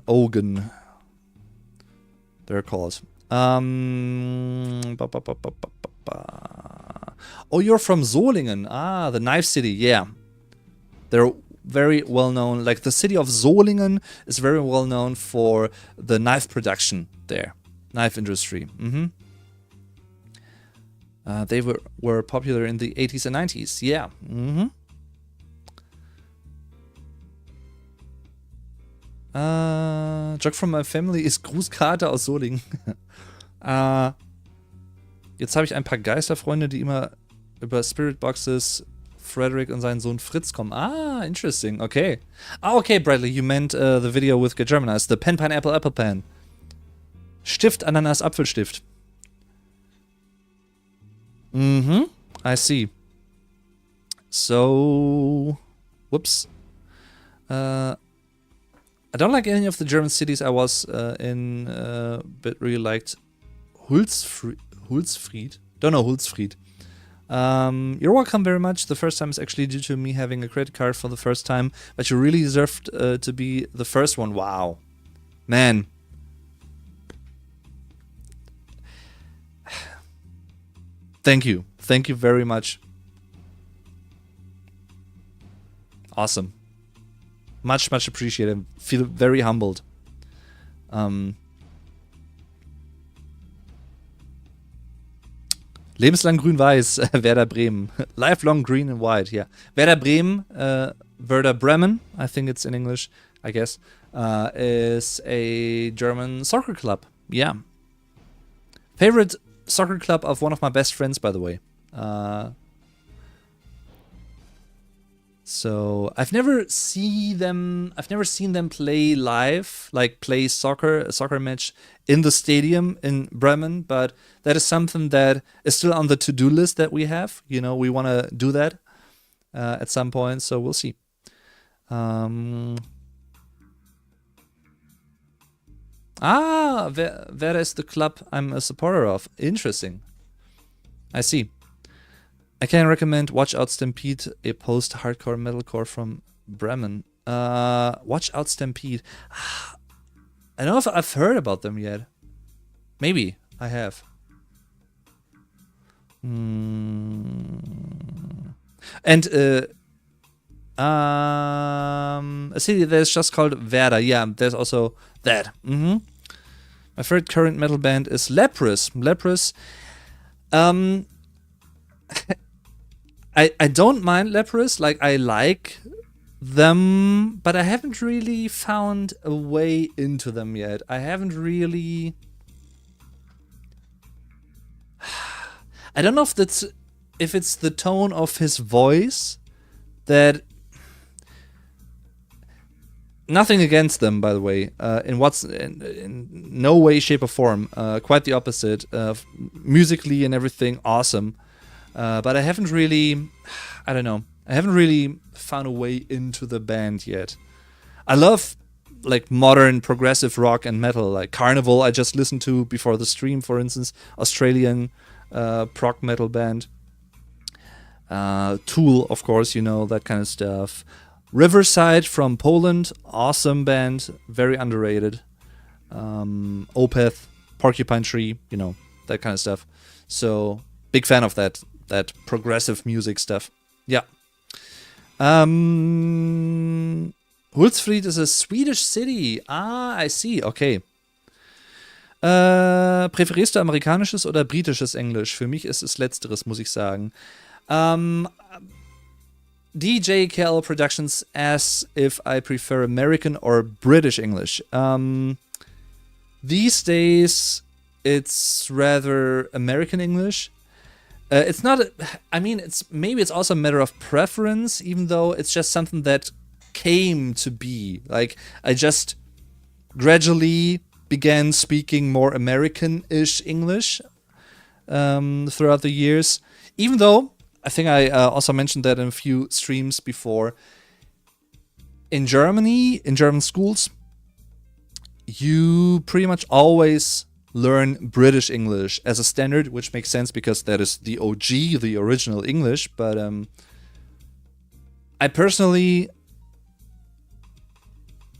Ogen. They're called. Oh, you're from Solingen. Ah, the knife city. Yeah. They're very well known. Like the city of Solingen is very well known for the knife production there. Knife industry. They were popular in the 80s and 90s. Yeah. Joke from my family ist Grußkarte aus Solingen. Jetzt habe ich ein paar Geisterfreunde, die immer über Spirit Boxes Frederick und seinen Sohn Fritz kommen. Ah, interesting. Okay. Okay, Bradley, you meant the video with Get Germanized. The Pen, Pineapple, Apple Pen. Stift, Ananas, Apfelstift. I see. So, whoops. I don't like any of the German cities I was in, but really liked Hulsfried. Don't know Hulsfried. You're welcome very much. The first time is actually due to me having a credit card for the first time, but you really deserved to be the first one. Wow. Man. Thank you. Thank you very much. Awesome. Much, much appreciated. Feel very humbled. Lebenslang grün-weiß, Werder Bremen. Lifelong green and white, yeah. Werder Bremen, Werder Bremen, I think it's in English, I guess, is a German soccer club. Yeah. Favorite soccer club of one of my best friends, by the way. So I've never seen them play live, like play a soccer match in the stadium in Bremen, but that is something that is still on the to-do list that we have. You know, we want to do that at some point, so we'll see. Ah, Werder is the club I'm a supporter of. Interesting. I see. I can recommend Watch Out Stampede, a post-hardcore metalcore from Bremen. Watch Out Stampede. I don't know if I've heard about them yet. Maybe I have. And a city that's just called Werder. Yeah, there's also that. My favorite current metal band is Leprous. Leprous. I don't mind Leprous. Like, I like them, but I haven't really found a way into them yet. I haven't really. I don't know if it's the tone of his voice that. Nothing against them, by the way. In no way, shape, or form. Quite the opposite. Musically and everything, awesome. But I haven't really. I don't know. I haven't really found a way into the band yet. I love like modern progressive rock and metal, like Carnival. I just listened to before the stream, for instance, Australian prog metal band. Tool, of course, you know, that kind of stuff. Riverside from Poland, awesome band, very underrated. Opeth, Porcupine Tree, you know, that kind of stuff. So big fan of that progressive music stuff. Yeah. Hultsfred is a Swedish city. Ah, I see. Okay. Präferierst du amerikanisches oder britisches Englisch? Für mich ist es letzteres, muss ich sagen. DJKL Productions asks if I prefer American or British English. These days, it's rather American English. It's not. It's also a matter of preference, even though it's just something that came to be. Like, I just gradually began speaking more American-ish English throughout the years, even though. I think I also mentioned that in a few streams before. In Germany, in German schools, you pretty much always learn British English as a standard, which makes sense because that is the OG, the original English. But I personally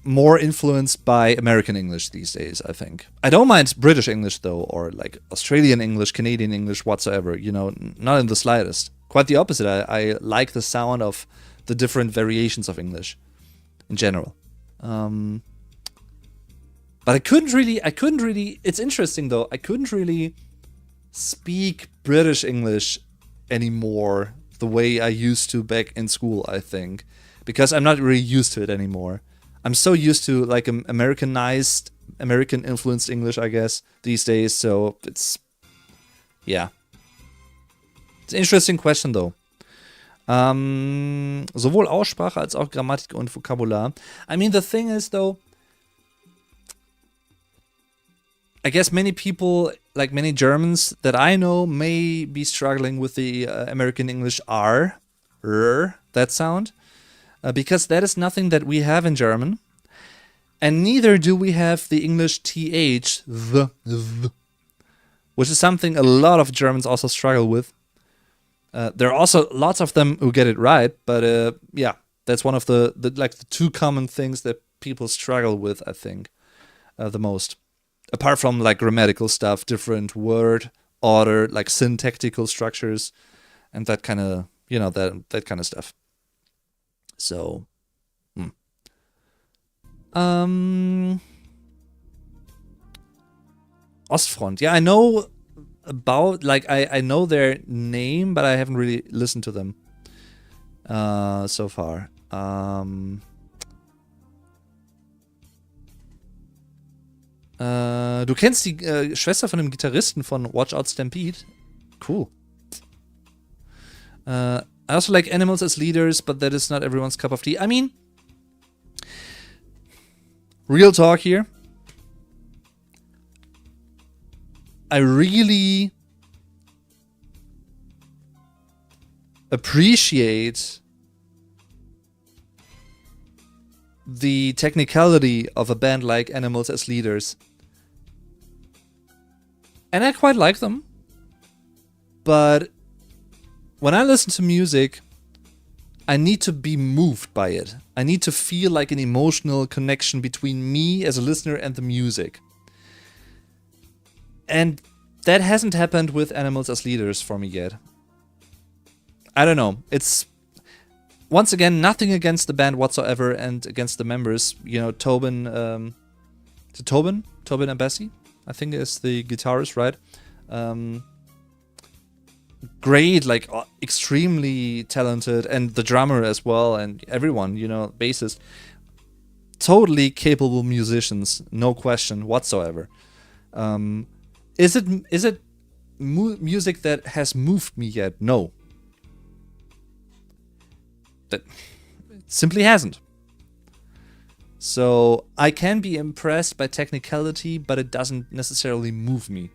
more influenced by American English these days, I think. I don't mind British English, though, or like Australian English, Canadian English, whatsoever, you know, not in the slightest. Quite the opposite. I like the sound of the different variations of English in general. But I couldn't really, it's interesting though, I couldn't really speak British English anymore the way I used to back in school, I think. Because I'm not really used to it anymore. I'm so used to like Americanized, American influenced English, I guess, these days. So it's, yeah. It's an interesting question, though. Sowohl Aussprache als auch Grammatik und Vokabular. I mean, the thing is, though, I guess many people, like many Germans that I know, may be struggling with the American English R, that sound, because that is nothing that we have in German, and neither do we have the English TH, the, which is something a lot of Germans also struggle with. There are also lots of them who get it right, but yeah, that's one of the two common things that people struggle with, I think, the most. Apart from like grammatical stuff, different word order, like syntactical structures, and that kind of, you know, that kind of stuff. So, Ostfront. Yeah, I know about, like, I know their name, but I haven't really listened to them so far. Du kennst die Schwester von dem Gitarristen von Watch Out Stampede? Cool. I also like animals as leaders, but that is not everyone's cup of tea. I mean, real talk here. I really appreciate the technicality of a band like Animals as Leaders. And I quite like them. But when I listen to music, I need to be moved by it. I need to feel like an emotional connection between me as a listener and the music. And that hasn't happened with Animals as Leaders for me yet. I don't know. It's, once again, nothing against the band whatsoever and against the members. You know, Tobin Abassi, I think is the guitarist, right? Great, like extremely talented, and the drummer as well, and everyone, you know, bassist. Totally capable musicians, no question whatsoever. Is it music that has moved me yet? No. That simply hasn't. So I can be impressed by technicality, but it doesn't necessarily move me.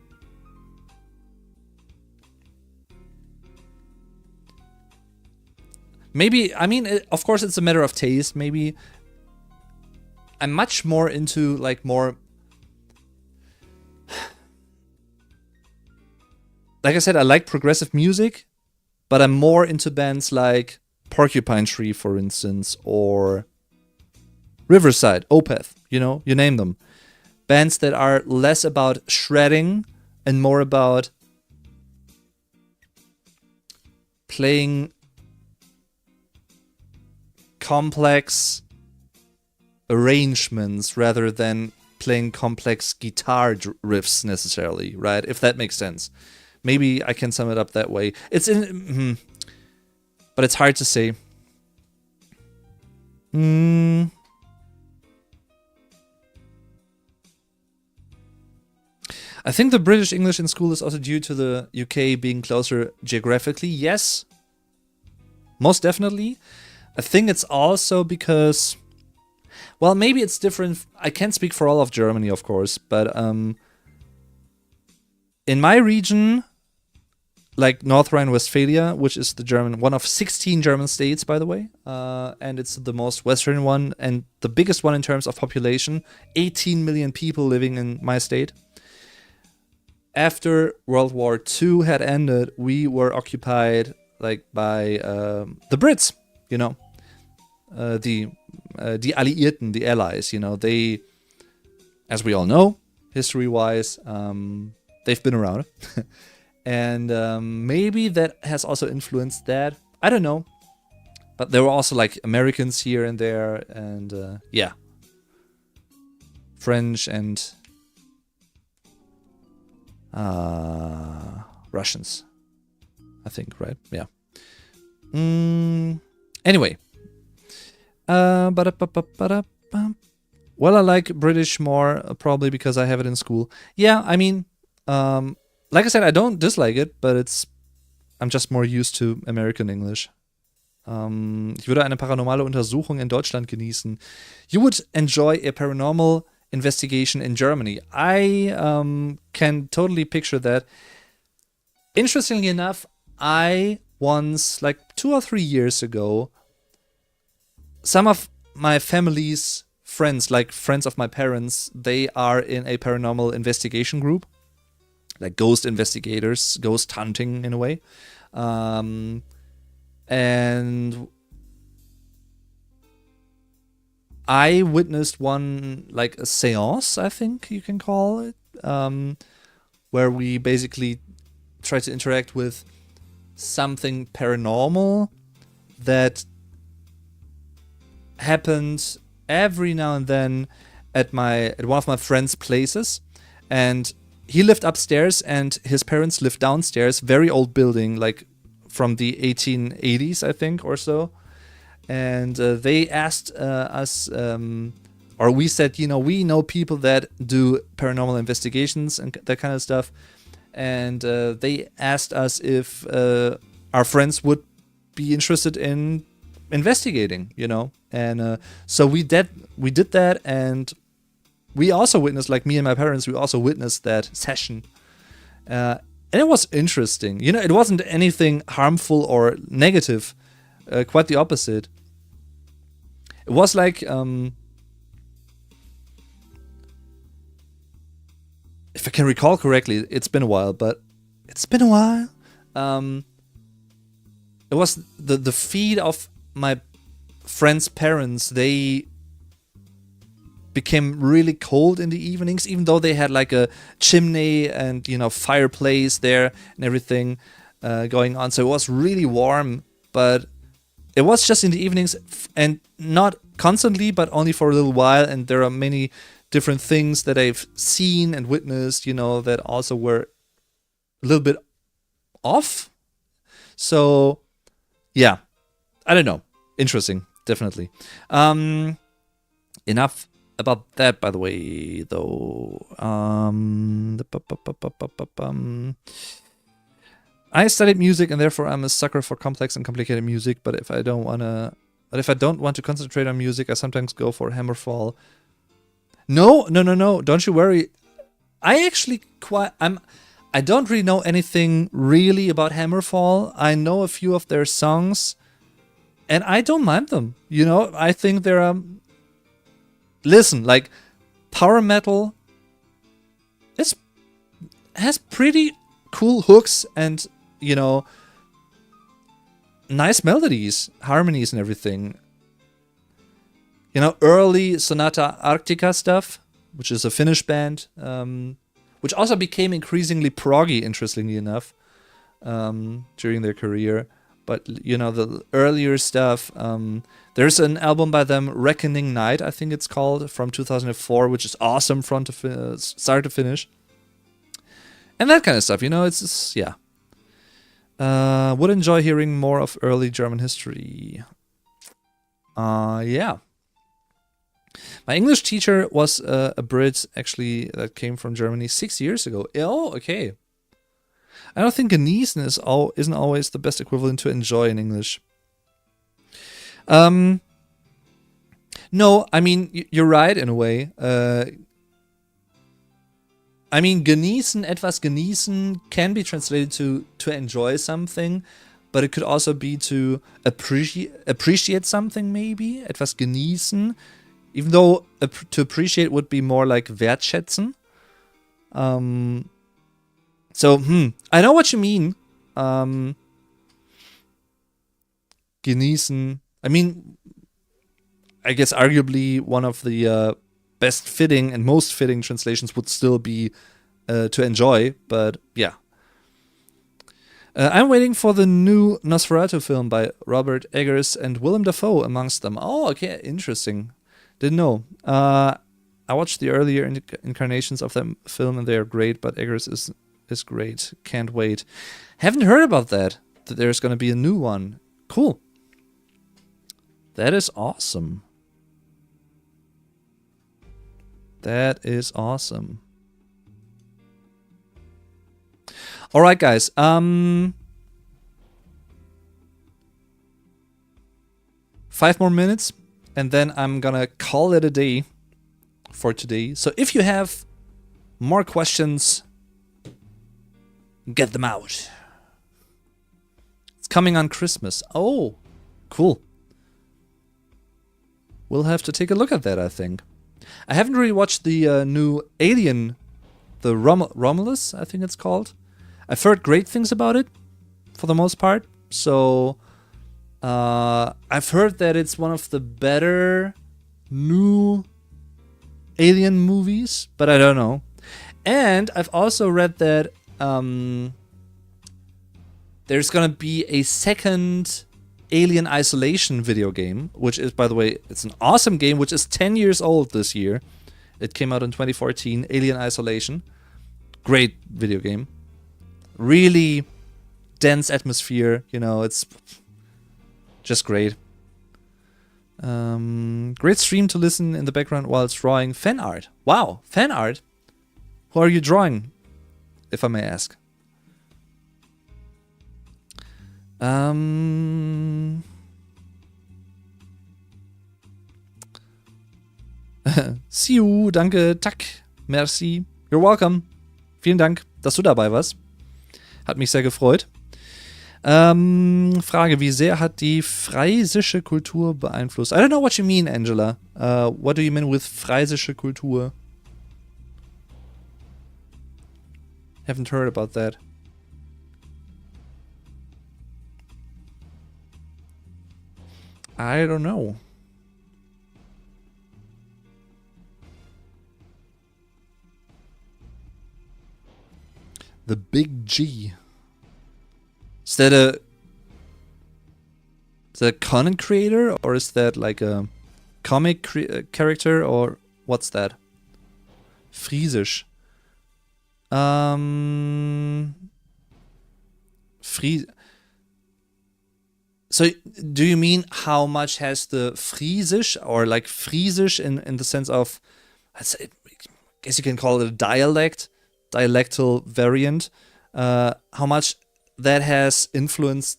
Maybe, I mean, of course it's a matter of taste. Maybe I'm much more into like more, like I said, I like progressive music, but I'm more into bands like Porcupine Tree, for instance, or Riverside, Opeth, you know, you name them. Bands that are less about shredding and more about playing complex arrangements rather than playing complex guitar riffs necessarily, right? If that makes sense. Maybe I can sum it up that way. It's in, but it's hard to say. I think the British English in school is also due to the UK being closer geographically. Yes, most definitely. I think it's also because, well, maybe it's different. I can't speak for all of Germany, of course, but in my region, like North Rhine-Westphalia, which is the German, one of 16 German states, by the way, and it's the most western one and the biggest one in terms of population, 18 million people living in my state. After World War II had ended, we were occupied like by the Brits, you know, the Alliierten, the Allies, you know, they, as we all know, history-wise, they've been around. And maybe that has also influenced that. I don't know. But there were also like Americans here and there, and yeah. French and Russians, I think, right? Yeah. Anyway. Well, I like British more, probably because I have it in school. Yeah, I mean, like I said, I don't dislike it, but I'm just more used to American English. Ich würde eine paranormale Untersuchung in Deutschland genießen. You would enjoy a paranormal investigation in Germany. I can totally picture that. Interestingly enough, I once, like 2 or 3 years ago, some of my family's friends, like friends of my parents, they are in a paranormal investigation group, like ghost investigators, ghost hunting in a way. And I witnessed one, like a seance, I think you can call it, where we basically try to interact with something paranormal that happened every now and then at one of my friend's places. And he lived upstairs and his parents lived downstairs, very old building, like from the 1880s, I think, or so. And they asked us, or we said, you know, we know people that do paranormal investigations and that kind of stuff. And they asked us if our friends would be interested in investigating, you know. And so we did that, and we also witnessed, like me and my parents, we also witnessed that session. And it was interesting. You know, it wasn't anything harmful or negative. Quite the opposite. It was like, if I can recall correctly, it's been a while, but it's been a while. It was the feed of my friends' parents. They became really cold in the evenings, even though they had like a chimney and, you know, fireplace there and everything going on. So it was really warm, but it was just in the evenings and not constantly, but only for a little while. And there are many different things that I've seen and witnessed, you know, that also were a little bit off. So, yeah, I don't know. Interesting, definitely. Enough about that, by the way, though. I studied music, and therefore I'm a sucker for complex and complicated music. But if I don't want to concentrate on music, I sometimes go for Hammerfall. No. Don't you worry. I don't really know anything really about Hammerfall. I know a few of their songs, and I don't mind them. You know, I think they're listen, like power metal has pretty cool hooks and, you know, nice melodies, harmonies and everything. You know, early Sonata Arctica stuff, which is a Finnish band, which also became increasingly proggy, interestingly enough, during their career. But, you know, the earlier stuff, there's an album by them, Reckoning Night, I think it's called, from 2004, which is awesome from start to finish. And that kind of stuff, you know, it's just, yeah. Would enjoy hearing more of early German history. Yeah. My English teacher was a Brit, actually, that came from Germany 6 years ago. Oh, okay. I don't think genießen isn't always the best equivalent to enjoy in English. No, I mean, you're right in a way. I mean, genießen, etwas genießen can be translated to enjoy something, but it could also be to appreciate something, maybe. Etwas genießen. Even though to appreciate would be more like wertschätzen. So, I know what you mean. Genießen. I mean, I guess arguably one of the best fitting and most fitting translations would still be to enjoy, but yeah. I'm waiting for the new Nosferatu film by Robert Eggers and Willem Dafoe amongst them. Oh, okay, interesting. Didn't know. I watched the earlier incarnations of that film and they are great, but Eggers is great. Can't wait. Haven't heard about that there's going to be a new one. Cool. That is awesome. That is awesome. All right, guys. 5 more minutes, and then I'm gonna call it a day for today. So if you have more questions, get them out. It's coming on Christmas. Oh, cool. We'll have to take a look at that, I think. I haven't really watched the new Alien, the Romulus, I think it's called. I've heard great things about it, for the most part. So, I've heard that it's one of the better new Alien movies, but I don't know. And I've also read that there's gonna be a second Alien Isolation video game, which is, by the way, it's an awesome game, which is 10 years old this year. It came out in 2014, Alien Isolation. Great video game. Really dense atmosphere, you know, it's just great. Great stream to listen in the background while it's drawing fan art. Wow, fan art? Who are you drawing, if I may ask? See you, danke, tak, merci, you're welcome. Vielen Dank, dass du dabei warst. Hat mich sehr gefreut. Frage, wie sehr hat die friesische Kultur beeinflusst? I don't know what you mean, Angela. What do you mean with friesische Kultur? Haven't heard about that. I don't know. The Big G. Is that a content creator, or is that like a comic character, or what's that? Friesisch. So do you mean how much has the Friesisch, or like Friesisch in the sense of, I guess you can call it a dialectal variant, how much that has influenced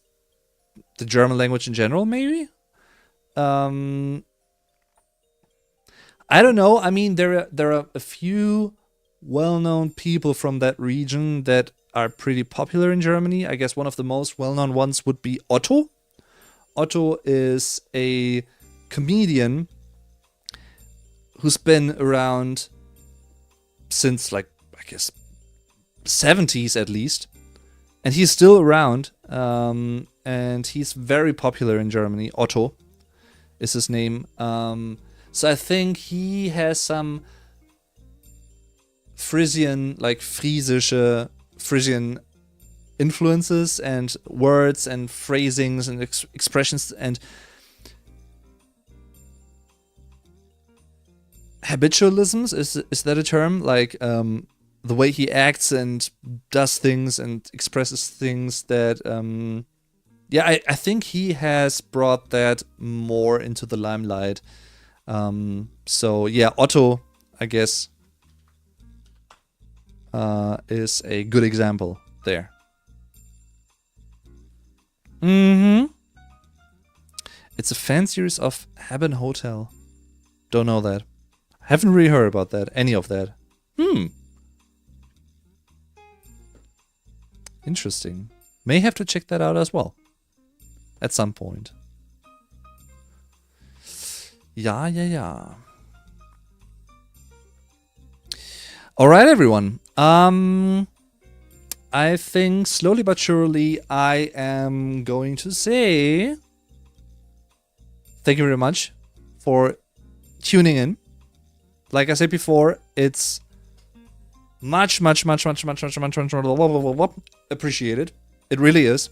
the German language in general, maybe? I don't know. I mean, there are a few well-known people from that region that are pretty popular in Germany. I guess one of the most well-known ones would be Otto. Otto is a comedian who's been around since, like, I guess 70s at least, and he's still around, and he's very popular in Germany. Otto is his name. So I think he has some Frisian influences and words and phrasings and expressions and habitualisms. Is that a term? Like the way he acts and does things and expresses things that I think he has brought that more into the limelight. So yeah, Otto, I guess, is a good example there. It's a fan series of Haben Hotel. Don't know that. Haven't really heard about that. Any of that. Interesting. May have to check that out as well. At some point. Yeah. Alright, everyone. I think slowly but surely I am going to say thank you very much for tuning in. Like I said before, it's much appreciated. It really is.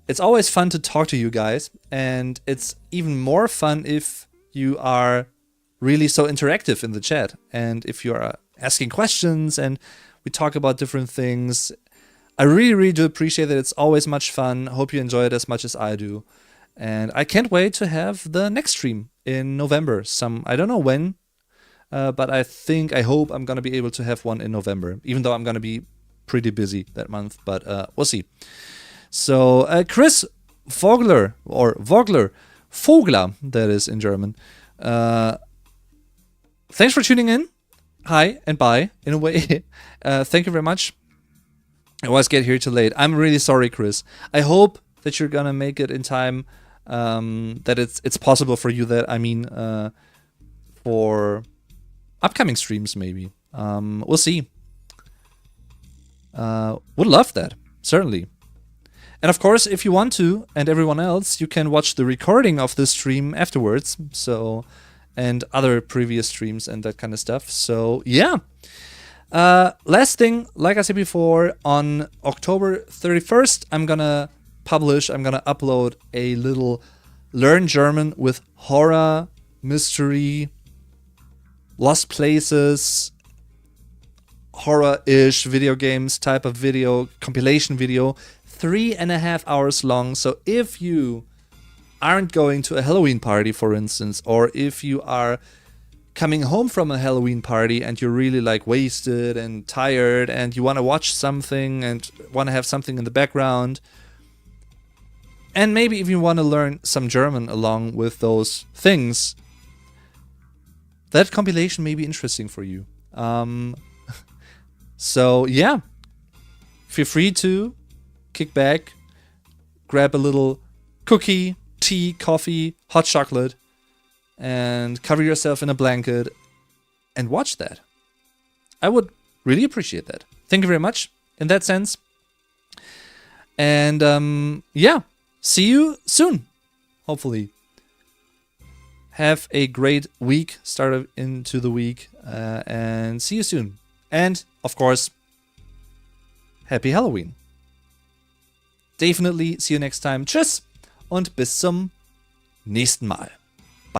It's always fun to talk to you guys, and it's even more fun if you are really so interactive in the chat, and if you are asking questions and we talk about different things. I really do appreciate it. It's always much fun. Hope you enjoy it as much as I do. And I can't wait to have the next stream in November. I don't know when, but I hope I'm going to be able to have one in November, even though I'm going to be pretty busy that month, but we'll see. So Chris Vogler, Vogler, that is in German. Thanks for tuning in. Hi and bye, in a way. Thank you very much. I always get here too late. I'm really sorry, Chris. I hope that you're gonna make it in time. That it's possible for you. For upcoming streams, maybe. We'll see. Would love that, certainly. And of course, if you want to, and everyone else, you can watch the recording of this stream afterwards. And other previous streams and that kind of stuff. So yeah. Last thing, like I said before, on October 31st, I'm gonna upload a little Learn German with horror, mystery, lost places, horror-ish video games type of video, compilation video, 3.5 hours long. So if you aren't going to a Halloween party, for instance, or if you are coming home from a Halloween party and you're really like wasted and tired and you want to watch something and want to have something in the background, and maybe if you want to learn some German along with those things, that compilation may be interesting for you. So yeah, feel free to kick back, grab a little cookie, tea, coffee, hot chocolate, and cover yourself in a blanket and watch that. I would really appreciate that. thank you very much in that sense. And yeah, see you soon, hopefully. Have a great week, start into the week, and see you soon. And, of course, Happy Halloween. Definitely see you next time. Tschüss und bis zum nächsten Mal.